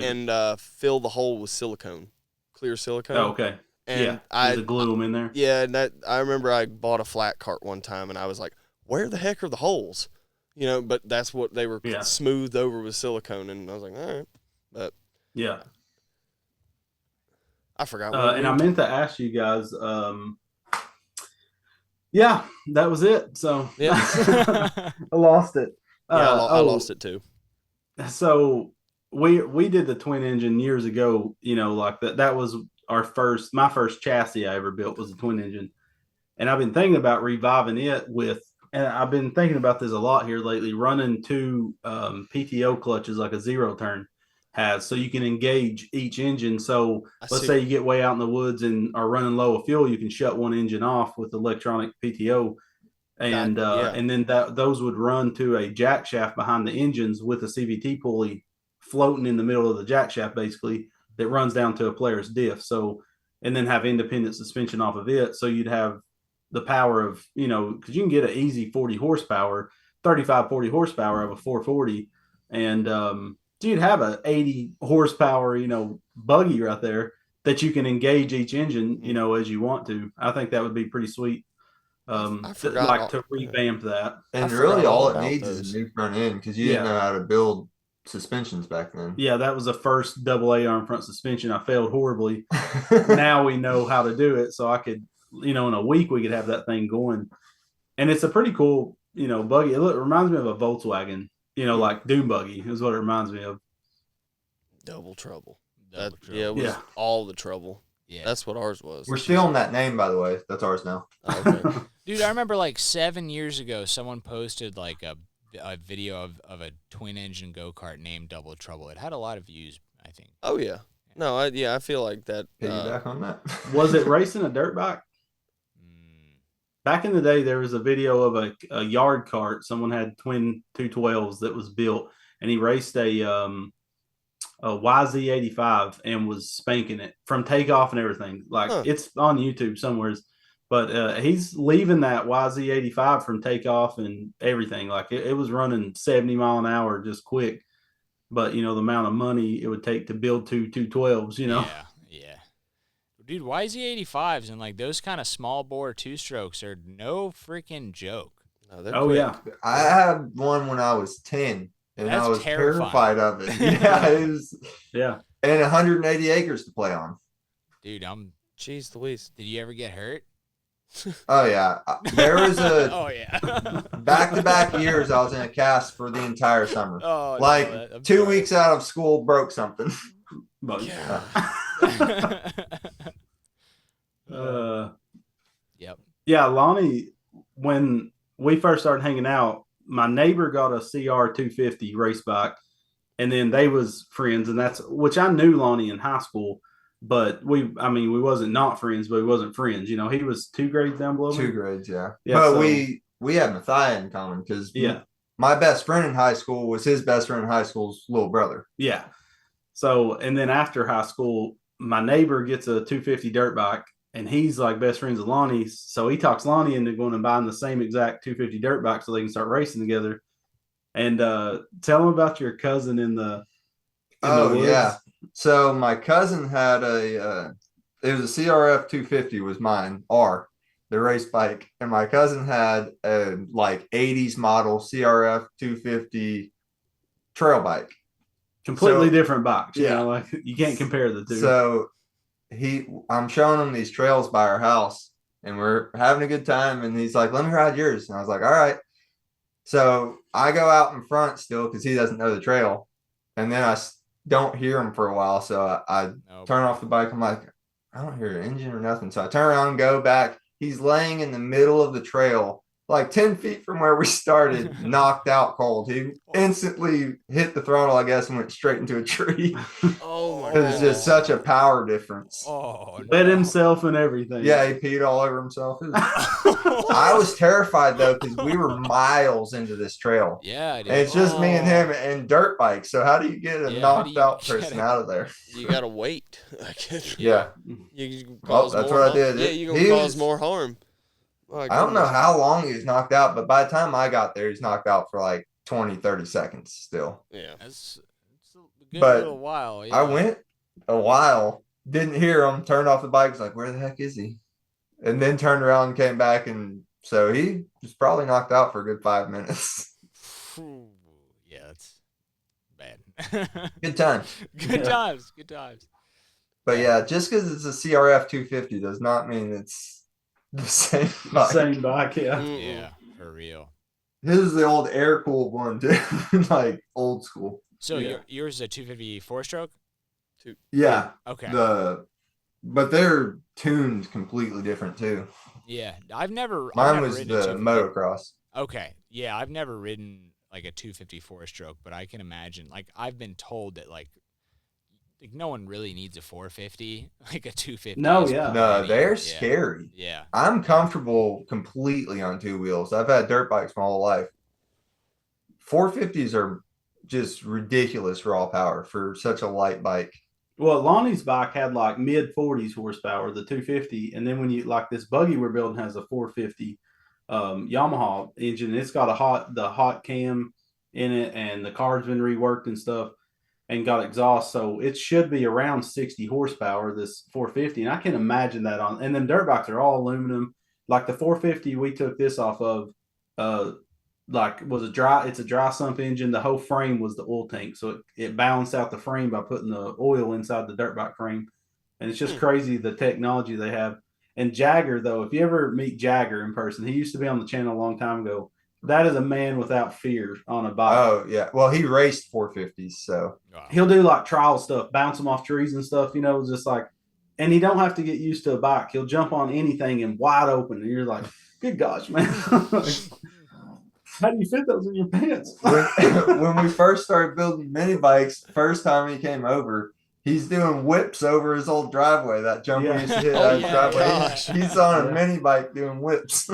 and fill the hole with silicone. Clear silicone. Oh, okay. And I glue them in there. Yeah, and I remember I bought a flat cart one time, and I was like, "Where the heck are the holes?" But that's what they were smoothed over with silicone, and I was like, "All right," but yeah, I forgot. And I meant to ask you guys. Yeah, that was it. So yeah, I lost it. I lost it too. So. We did the twin engine years ago, like that was my first chassis I ever built was a twin engine. And I've been thinking about reviving it and I've been thinking about this a lot here lately, running 2 PTO clutches like a zero turn has, so you can engage each engine. So let's say you get way out in the woods and are running low of fuel, you can shut one engine off with electronic PTO. And then those would run to a jack shaft behind the engines with a CVT pulley floating in the middle of the jack shaft, basically, that runs down to a player's diff. So, and then have independent suspension off of it. So you'd have the power of, because you can get an easy 40 horsepower, 35, 40 horsepower of a 440. And you'd have a 80 horsepower, buggy right there that you can engage each engine, as you want to. I think that would be pretty sweet. I forgot to revamp that. And really all it needs is a new front end, because you didn't know how to build suspensions back then. Yeah, that was the first AA arm front suspension. I failed horribly. Now we know how to do it, so I could, in a week we could have that thing going. And it's a pretty cool, buggy. It reminds me of a Volkswagen, like Doom buggy is what it reminds me of. Double trouble. Yeah, it was all the trouble. Yeah, that's what ours was. We're stealing that name, by the way. That's ours now. Okay. Dude, I remember like 7 years ago, someone posted like a video of a twin engine go-kart named Double Trouble. It had a lot of views, I think. Oh yeah. No, I feel like that. Piggyback on that. Was it racing a dirt bike? Back in the day, there was a video of a yard cart. Someone had twin 212s that was built, and he raced a YZ85 and was spanking it from takeoff and everything. Like it's on YouTube somewhere. But he's leaving that YZ85 from takeoff and everything. Like it was running 70 mile an hour just quick. But, the amount of money it would take to build two 212s, Yeah. Dude, YZ85s and, like, those kind of small bore two-strokes are no freaking joke. No, quick. Yeah. I had one when I was 10, and That's I was terrifying. terrified of it. Yeah, it was. Yeah. And 180 acres to play on. Dude, Jeez Louise. Did you ever get hurt? Oh, yeah. There was a Oh, yeah. back-to-back years I was in a cast for the entire summer. Oh, like no, I'm 2 sorry. weeks out of school, broke something. But, Yep. Yeah, Lonnie, when we first started hanging out, my neighbor got a CR 250 race bike, and then they was friends, and which I knew Lonnie in high school, but we wasn't not friends, but we wasn't friends. He was 2 grades down below me. 2 grades, yeah. Yeah, but so- we had Matthias in common because my best friend in high school was his best friend in high school's little brother. Yeah. So, and then after high school, my neighbor gets a 250 dirt bike, and he's like best friends with Lonnie. So he talks Lonnie into going and buying the same exact 250 dirt bike so they can start racing together. And tell him about your cousin in the woods. Yeah. So my cousin had it was a CRF 250 was mine, the race bike. And my cousin had a like 80s model CRF 250 trail bike. Completely different bikes. Yeah. Like you can't compare the two. So I'm showing him these trails by our house, and we're having a good time. And he's like, "Let me ride yours." And I was like, "All right." So I go out in front still because he doesn't know the trail, and then I don't hear him for a while. So I turn off the bike. I'm like, I don't hear an engine or nothing. So I turn around and go back. He's laying in the middle of the trail, like 10 feet from where we started, knocked out cold. He instantly hit the throttle, I guess, and went straight into a tree. Oh my Because it's just such a power difference. Oh, Bed himself and everything. Yeah, he peed all over himself. I was terrified, though, because we were miles into this trail. Yeah, dude. And it's just me and him and dirt bikes. So how do you get a knocked out get person out of there? You gotta wait. Yeah. You can cause that's more what I harm. did. Yeah, you're gonna cause more harm. I don't know how long he was knocked out, but by the time I got there, he's knocked out for like 20, 30 seconds still. Yeah. It's a good But little while. Yeah. I went a while, didn't hear him, turned off the bike, was like, where the heck is he? And then turned around and came back, and so he was probably knocked out for a good 5 minutes. Yeah, that's bad. Good time. Good times. Good times. But yeah, just because it's a CRF 250 does not mean it's the same bike. Same bike, yeah. Yeah, for real. His is the old air cooled one too, like old school. So yours is a 250 4-stroke? Yeah. Okay. But they're tuned completely different too. Yeah, I've never. Mine was the motocross. Okay, yeah, I've never ridden like a 250 4-stroke, but I can imagine. Like I've been told that like no one really needs a 450, like a 250. No, yeah. No, they're scary. Yeah. I'm comfortable completely on 2 wheels. I've had dirt bikes my whole life. 450s are just ridiculous raw power for such a light bike. Well, Lonnie's bike had like mid 40s horsepower, the 250, and then when you like this buggy we're building has a 450 Yamaha engine. It's got the hot cam in it, and the car's been reworked and stuff, and got exhaust, so it should be around 60 horsepower. This 450, and I can imagine that on. And then dirt bikes are all aluminum. Like the 450 we took this off of, it's a dry sump engine. The whole frame was the oil tank, so it balanced out the frame by putting the oil inside the dirt bike frame. And it's just crazy the technology they have. And Jagger, though, if you ever meet Jagger in person, he used to be on the channel a long time ago. That is a man without fear on a bike. Oh yeah, well he raced 450s, so he'll do like trial stuff, bounce them off trees and stuff. Just like, and he don't have to get used to a bike. He'll jump on anything and wide open, and you're like, good gosh, man. How do you fit those in your pants? when we first started building mini bikes, first time he came over, He's doing whips over his old driveway. That jump we used to hit Oh, his yeah, driveway. gosh. He's on a mini bike doing whips.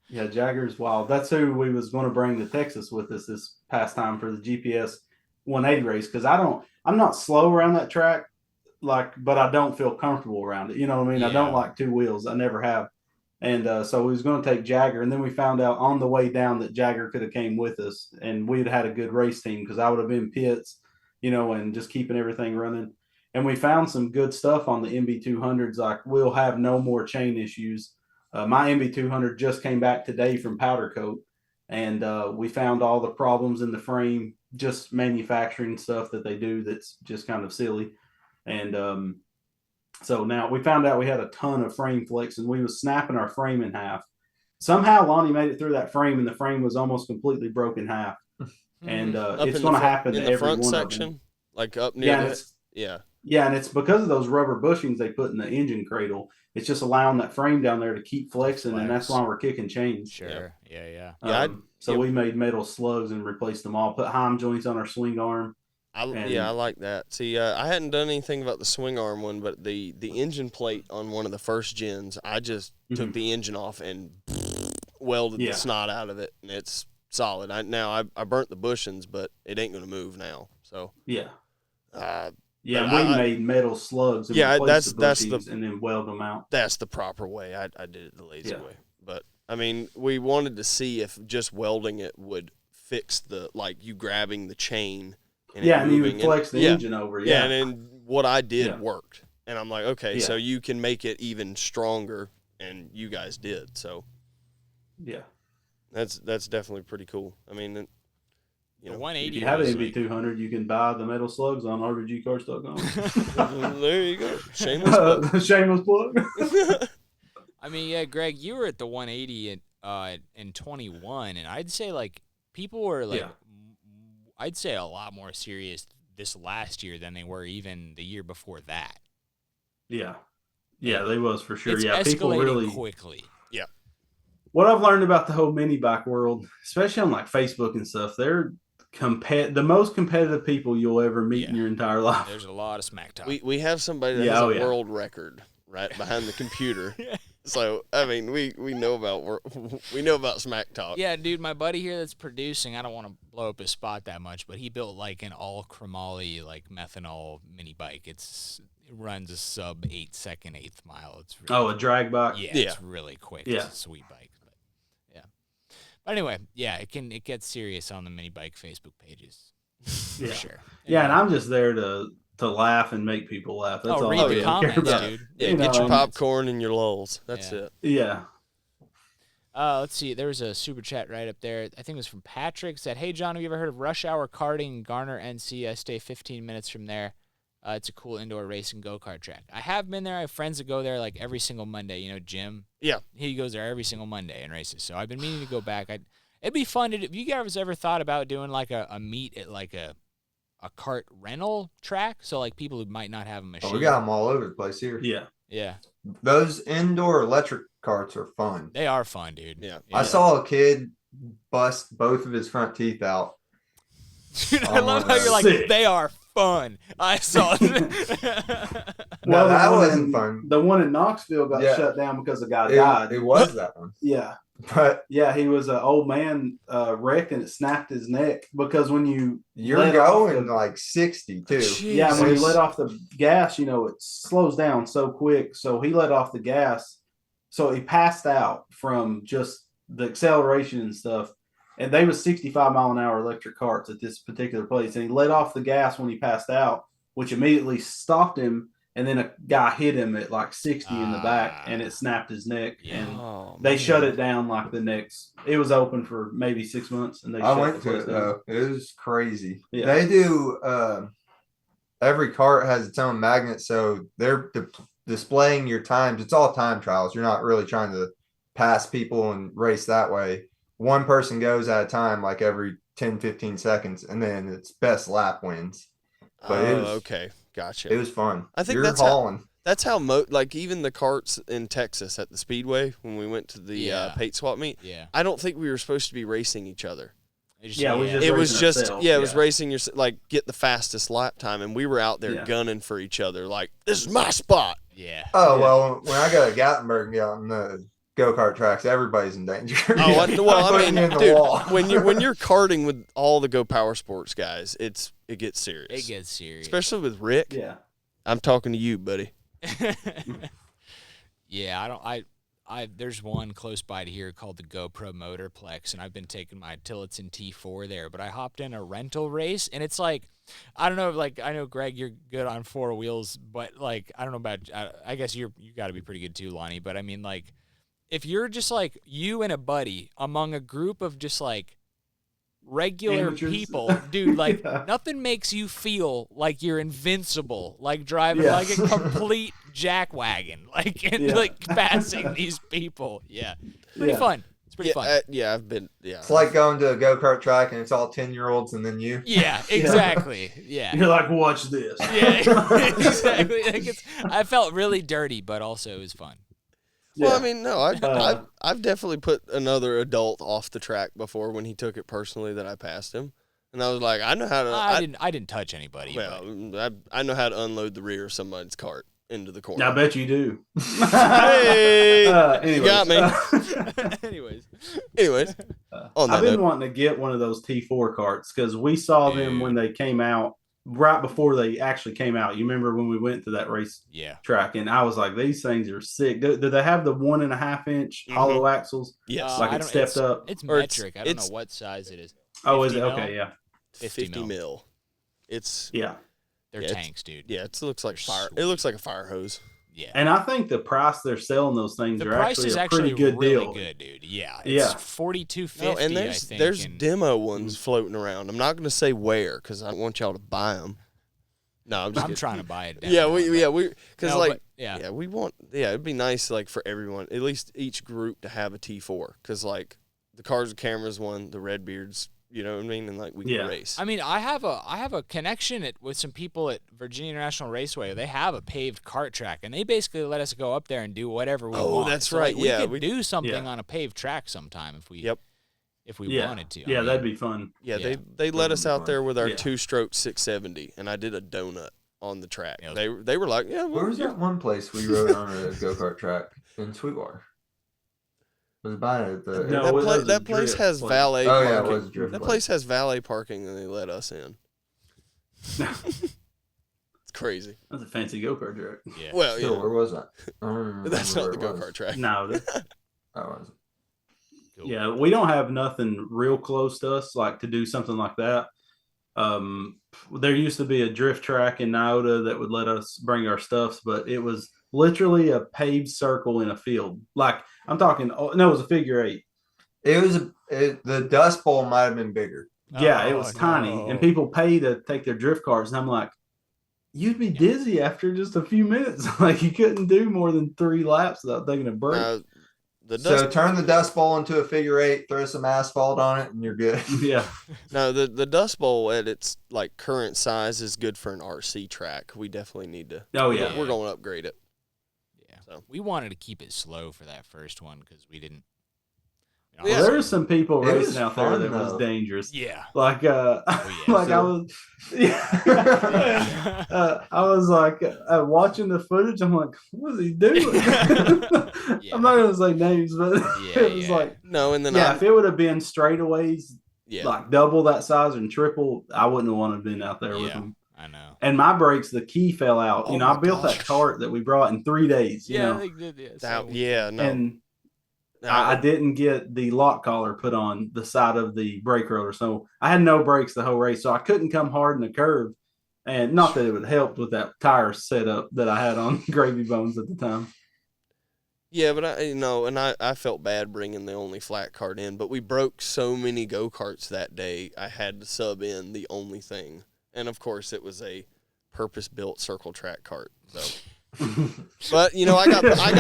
Yeah, Jagger's wild. That's who we was going to bring to Texas with us this past time for the GPS 180 race because I'm not slow around that track, but I don't feel comfortable around it. You know what I mean? Yeah. I don't like two wheels. I never have. And so we was going to take Jagger, and then we found out on the way down that Jagger could have came with us, and we'd had a good race team because I would have been pits, and just keeping everything running. And we found some good stuff on the MB200s, like we'll have no more chain issues. My MB200 just came back today from powder coat, and we found all the problems in the frame, just manufacturing stuff that they do that's just kind of silly. And so now we found out we had a ton of frame flicks, and we was snapping our frame in half. Somehow Lonnie made it through that frame, and the frame was almost completely broken in half. And it's going to happen to every one section, of them. like up near Yeah, and it's because of those rubber bushings they put in the engine cradle. It's just allowing that frame down there to keep flexing, and that's why we're kicking chains. Sure. Yeah. So we made metal slugs and replaced them all. Put Heim joints on our swing arm. I like that. See, I hadn't done anything about the swing arm one, but the engine plate on one of the first gens, I just took the engine off and welded the snot out of it, and it's solid. I burnt the bushings, but it ain't going to move now. So yeah. We made metal slugs. And that's and then weld them out. That's the proper way. I did it the lazy way. But I mean, we wanted to see if just welding it would fix you grabbing the chain. And you would flex the engine over. Yeah, and then what I did worked, and I'm like, okay, so you can make it even stronger, and you guys did. So that's definitely pretty cool. I mean. The 180. If you have an MB200, you can buy the metal slugs on RBGCars.com. There you go. Shameless plug. Shameless plug. I mean, yeah, Greg, you were at the 180 in 21, and I'd say people were I'd say a lot more serious this last year than they were even the year before that. Yeah, they was for sure. It's People really quickly. Yeah. What I've learned about the whole mini bike world, especially on Facebook and stuff, they're the most competitive people you'll ever meet in your entire life. There's a lot of smack talk. We have somebody that has a world record right behind the computer. So I mean, we know about smack talk. Yeah, dude, my buddy here that's producing, I don't want to blow up his spot that much, but he built an all chromoly methanol mini bike. It runs a sub 8-second eighth mile. It's really, a drag bike. Yeah, it's really quick. Yeah. It's a sweet bike. But anyway, it gets serious on the mini bike Facebook pages. For sure. Yeah, and I'm just there to laugh and make people laugh. That's all read I the really comments, care about. dude. Yeah, get your popcorn and your lulls. That's it. Yeah. Let's see. There was a super chat right up there. I think it was from Patrick. Said, "Hey John, have you ever heard of Rush Hour Karting, Garner, NC? I stay 15 minutes from there. It's a cool indoor racing go-kart track. I have been there. I have friends that go there every single Monday. Jim. Yeah. He goes there every single Monday and races. So I've been meaning to go back. It'd be fun to do. Have you guys ever thought about doing a meet at a kart rental track? So people who might not have a machine. Oh, we got them all over the place here. Yeah. Those indoor electric karts are fun. They are fun, dude. Yeah. I saw a kid bust both of his front teeth out. Dude, I love how you're Sick. They are fun. I saw it. No, that wasn't fun. The one in Knoxville got shut down because a guy died. It was that one. Yeah. But he was an old man wrecked, and it snapped his neck because when you're going 60 too. Yeah, when you let off the gas, it slows down so quick. So he let off the gas, so he passed out from just the acceleration and stuff. And they was 65-mile-an-hour electric carts at this particular place, and he let off the gas when he passed out, which immediately stopped him. And then a guy hit him at 60 in the back, and it snapped his neck. And they shut it down the next. It was open for maybe 6 months, and I went to it though. It was crazy. Yeah. They do. Every cart has its own magnet, so they're displaying your times. It's all time trials. You're not really trying to pass people and race that way. One person goes at a time, every 10, 15 seconds, and then it's best lap wins. But okay. Gotcha. It was fun. I think that's hauling. That's how even the carts in Texas at the Speedway when we went to the paint swap meet. Yeah. I don't think we were supposed to be racing each other. It was just it was racing your get the fastest lap time, and we were out there gunning for each other. Like, this is my spot. Yeah. Oh well, when I go to Gatlinburg and get on the go-kart tracks, everybody's in danger. Oh, well, I mean, dude, when you're karting with all the Go Power Sports guys, it gets serious. It gets serious, especially with Rick. Yeah, I'm talking to you, buddy. Yeah, there's one close by to here called the GoPro Motorplex, and I've been taking my Tillotson T4 there. But I hopped in a rental race, and it's like, I don't know, like, I know, Greg, you're good on four wheels, but like, I don't know about, I guess you got to be pretty good too, Lonnie. But I mean, like, if you're just like you and a buddy among a group of just like regular people, dude, like nothing makes you feel like you're invincible, like driving like a complete jackwagon, like and like passing these people. Yeah, pretty fun. It's pretty fun. I've been. Yeah, it's like going to a go-kart track and it's all 10-year-olds and then you. Yeah, exactly. Yeah, you're like, watch this. Yeah, exactly. Like I felt really dirty, but also it was fun. Well, I mean, no, I've definitely put another adult off the track before when he took it personally that I passed him, and I was like, I know how to. I didn't touch anybody. Well, I know how to unload the rear of somebody's cart into the corner. I bet you do. Hey, you got me. Anyways, I've been wanting to get one of those T4 carts because we saw them when they came out. Right before they actually came out, you remember when we went to that race track, and I was like, "These things are sick." Do they have the 1.5-inch hollow axles? Yes, like it's stepped up. It's metric. I don't know what size it is. Oh, is it? Okay, yeah, 50 mil. It's they're tanks, dude. Yeah, it looks like fire. It looks like a fire hose. Yeah, Oh, and I think the price they're selling those things are actually a pretty good really deal. Good, dude. Yeah, it's $42.50. No, and there's demo ones floating around. I'm not going to say where because I don't want y'all to buy them. No, I'm trying to buy it. We want it'd be nice like for everyone, at least each group to have a T4 because like the Cars and Cameras one, the Redbeards, you know what I mean, and like we can race. I mean, I have a connection with some people at Virginia International Raceway. They have a paved kart track, and they basically let us go up there and do whatever we want. Oh, that's right. Like, we could do something on a paved track sometime if we wanted to. Yeah, that'd be fun. Yeah, they let us out there with our 2-stroke 670, and I did a donut on the track. They were like, where was that one place we rode on a go-kart track in Sweetwater? Was it by the that place has valet parking. Yeah, it was a drift that place. place has valet parking, and they let us in. It's crazy. That's a fancy go-kart track. Yeah. Well, Still, where was that? That's not the go-kart track. No. I wasn't. Cool. Yeah, we don't have nothing real close to us like to do something like that. There used to be a drift track in Nyota that would let us bring our stuffs, but it was literally a paved circle in a field. Like I'm talking, it was a figure 8. It was the Dust Bowl might have been bigger. Yeah, it was tiny, and people pay to take their drift cars, and I'm like, you'd be dizzy after just a few minutes. Like you couldn't do more than 3 laps without taking a break. So turn the Dust Bowl into a figure 8, throw some asphalt on it, and you're good. Yeah. No, the Dust Bowl at its like current size is good for an RC track. We definitely need to. Oh yeah, we're going to upgrade it. Yeah. So we wanted to keep it slow for that first one because we didn't. There were some people racing out there that was dangerous. Yeah. Like I was. Yeah. I was like watching the footage. I'm like, what is he doing? I'm not gonna say names, but it was like no. And then if it would have been straightaways, like double that size and triple, I wouldn't have wanted to been out there with them. I know. And my brakes, the key fell out. I built that cart that we brought in 3 days. You know? They did. No. And I didn't get the lock collar put on the side of the brake rotor, so I had no brakes the whole race, so I couldn't come hard in the curve. And not that it would help with that tire setup that I had on Gravy Bones at the time. Yeah, but I felt bad bringing the only flat cart in, but we broke so many go-karts that day, I had to sub in the only thing. And of course, it was a purpose-built circle track cart. So, but I got I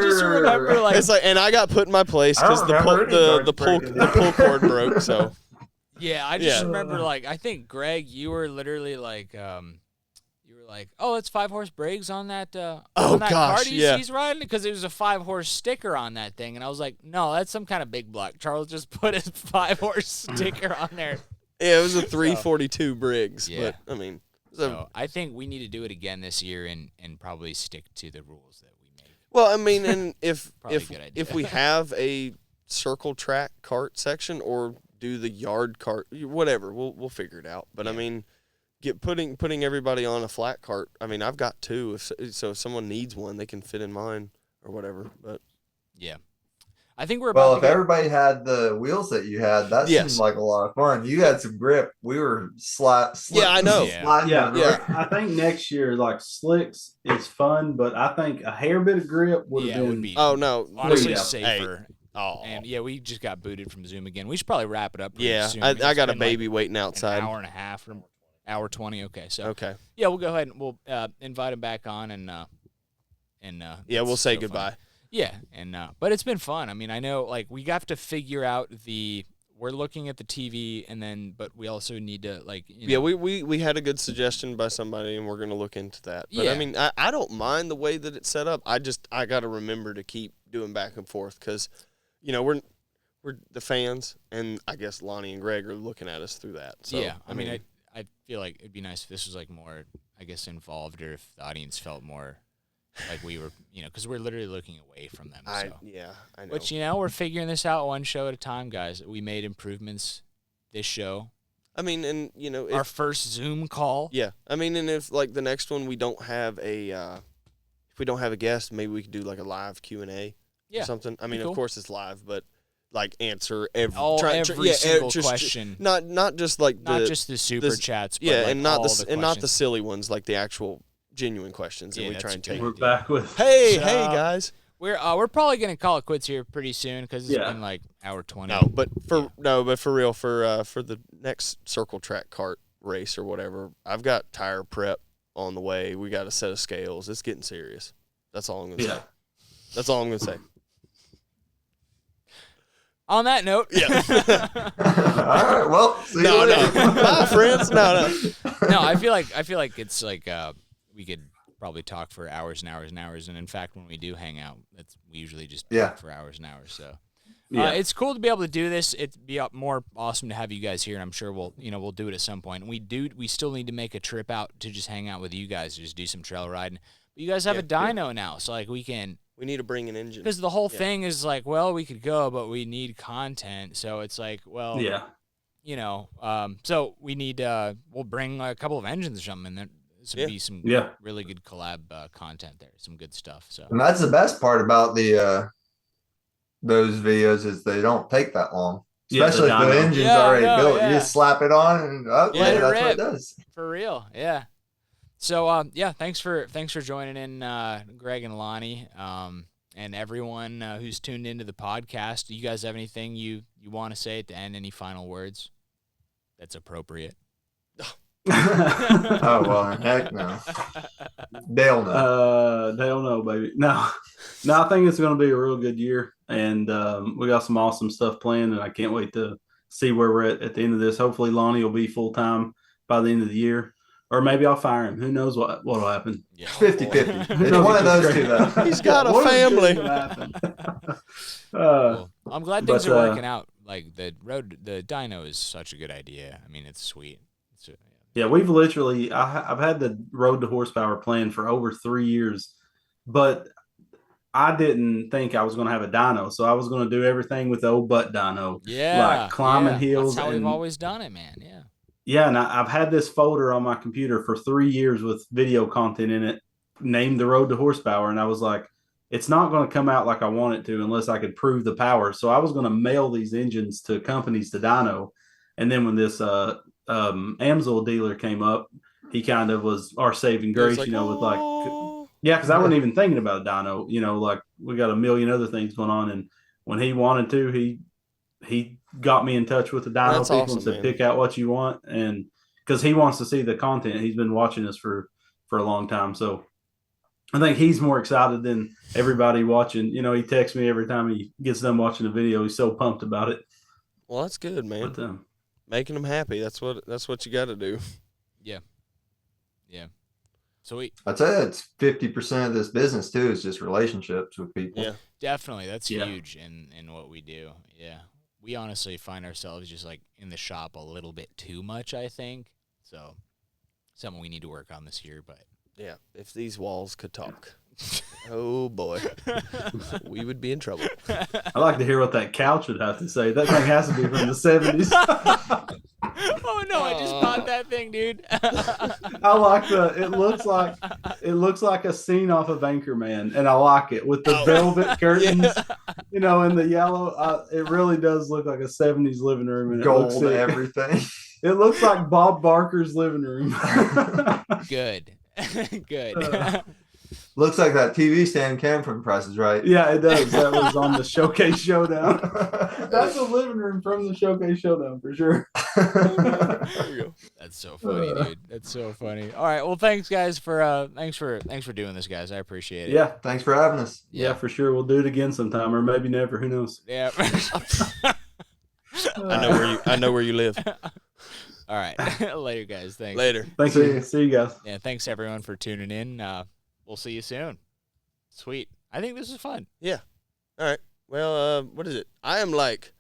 just remember like it's like, and I got put in my place because the pull cord broke. So yeah, I just remember like I think Greg, you were literally like were like, "Oh, it's 5-horse brakes on that." Oh on that gosh, cart yeah. he's riding because there was a 5-horse sticker on that thing, and I was like, "No, that's some kind of big block." Charles just put his 5-horse sticker on there. Yeah, it was a 342 Briggs. Yeah. But I mean, So I think we need to do it again this year and probably stick to the rules that we made. well, I mean, and if Probably a good idea. if we have a circle track cart section or do the yard cart, whatever, we'll figure it out. But I mean, putting everybody on a flat cart. I mean, I've got two, so if someone needs one, they can fit in mine or whatever. But yeah, I think we're about. Well, if everybody had the wheels that you had, that Yes. seemed like a lot of fun. You had some grip. We were Yeah, I know. sliding Yeah, the Yeah. I think next year, like slicks is fun, but I think a hair bit of grip would have it been. would be oh no, honestly Yeah. safer. oh And yeah, we just got booted from Zoom again. We should probably wrap it up. Pretty yeah, soon. I It's got a been, baby waiting like outside. An hour and a half, or hour 20. Okay, so Okay, yeah, we'll go ahead and we'll invite him back on and yeah, we'll it's say so goodbye. fun. Yeah, and but it's been fun. I mean, I know like we have to figure out we're looking at the TV and then but we also need to like Yeah, we had a good suggestion by somebody, and we're gonna look into that. But Yeah. I mean, I don't mind the way that it's set up. I got to remember to keep doing back and forth because, we're the fans, and I guess Lonnie and Greg are looking at us through that. So, yeah. I mean, I feel like it'd be nice if this was like more, I guess, involved, or if the audience felt more like we were, because we're literally looking away from them. So. I know. But we're figuring this out one show at a time, guys. We made improvements this show. I mean, and Our first Zoom call. yeah. I mean, and if like the next one we don't have a guest, maybe we could do like a live Q&A Yeah, or something. I mean, cool. of course it's live, but like answer every every single question. Not just like Not just the super chats, but like and not all the not the questions. silly ones, like the actual genuine questions that Yeah, we that's try and a good take. We're back with. Hey, So- hey guys. We're probably gonna call it quits here pretty soon because it's Yeah. been like hour 20. But for real, for the next circle track kart race or whatever, I've got tire prep on the way. We got a set of scales. It's getting serious. That's all I'm gonna say. That's all I'm gonna say. On that note, All right. Well, see you later. Bye, friends. No. no, I feel like it's like we could probably talk for hours and hours and hours. And in fact, when we do hang out, we usually just talk for hours and hours. So it's cool to be able to do this. It'd be more awesome to have you guys here, and I'm sure we'll do it at some point. And we still need to make a trip out to just hang out with you guys, just do some trail riding. But you guys have a dyno now, so like We need to bring an engine. because the whole thing is like, well, we could go, but we need content. So it's like, well, so we need we'll bring a couple of engines or something, and then this would be some really good collab content there, some good stuff. So And that's the best part about those videos is they don't take that long. Yeah, Especially if the dyno. engine's Yeah, already no, built. yeah. You just slap it on and Yeah, that's what rip. it does. for real, yeah. So thanks for joining in, Greg and Lonnie, and everyone who's tuned into the podcast. Do you guys have anything you want to say at the end? Any final words that's appropriate? Oh well, heck no. They'll know. They'll know, baby. No, I think it's going to be a real good year, and we got some awesome stuff planned, and I can't wait to see where we're at the end of this. Hopefully, Lonnie will be full time by the end of the year, or maybe I'll fire him. Who knows what'll happen? Yeah. 50-50. It's one of those two, though. He's got a One of the two family. will happen. Cool. I'm glad things but, are working out. Like the dyno is such a good idea. I mean, it's sweet. Yeah, we've literally. I've had the road to horsepower plan for over 3 years, but I didn't think I was going to have a dyno, so I was going to do everything with the old butt dyno. Yeah, like climbing hills. That's how we've and- always done it, man. Yeah. Yeah, and I've had this folder on my computer for 3 years with video content in it, named The Road to Horsepower, and I was like, it's not going to come out like I want it to unless I could prove the power. So I was going to mail these engines to companies to dyno, and then when this Amsoil dealer came up, he kind of was our saving grace, Like, with like, yeah, because I wasn't even thinking about a dyno, like we got a million other things going on, and when he wanted to, he got me in touch with the dyno That's people awesome, and said, man. pick out what you want. And because he wants to see the content, he's been watching us for a long time. So I think he's more excited than everybody watching. He texts me every time he gets done watching the video. He's so pumped about it. Well, that's good, man. But, Making them happy. That's what you got to do. Yeah. Sweet. I'd say it's 50% of this business too is just relationships with people. Yeah. Definitely. That's huge in what we do. Yeah. We honestly find ourselves just like in the shop a little bit too much, I think. So something we need to work on this year, but yeah, if these walls could talk. Oh boy. We would be in trouble. I like to hear what that couch would have to say. That thing has to be from the 70s. Oh no, I just bought that thing, dude. I like it looks like a scene off of Anchorman, and I like it with the velvet curtains, you know, and the yellow. It really does look like a 70s living room, and Gold everything. It looks like Bob Barker's living room. Good. Good. Looks like that TV stand came from Price is Right. Yeah, it does. That was on the Showcase Showdown. That's a living room from the Showcase Showdown for sure. There you go. That's so funny, dude. That's so funny. All right, well, thanks guys for thanks for doing this, guys. I appreciate it. Yeah, thanks for having us. Yeah, for sure. We'll do it again sometime, or maybe never. Who knows? Yeah. I know where you live. All right. Later, guys. Thanks. Later. Thank you. See you guys. Yeah, thanks everyone for tuning in. We'll see you soon. Sweet. I think this is fun. Yeah. All right. Well, what is it? I am like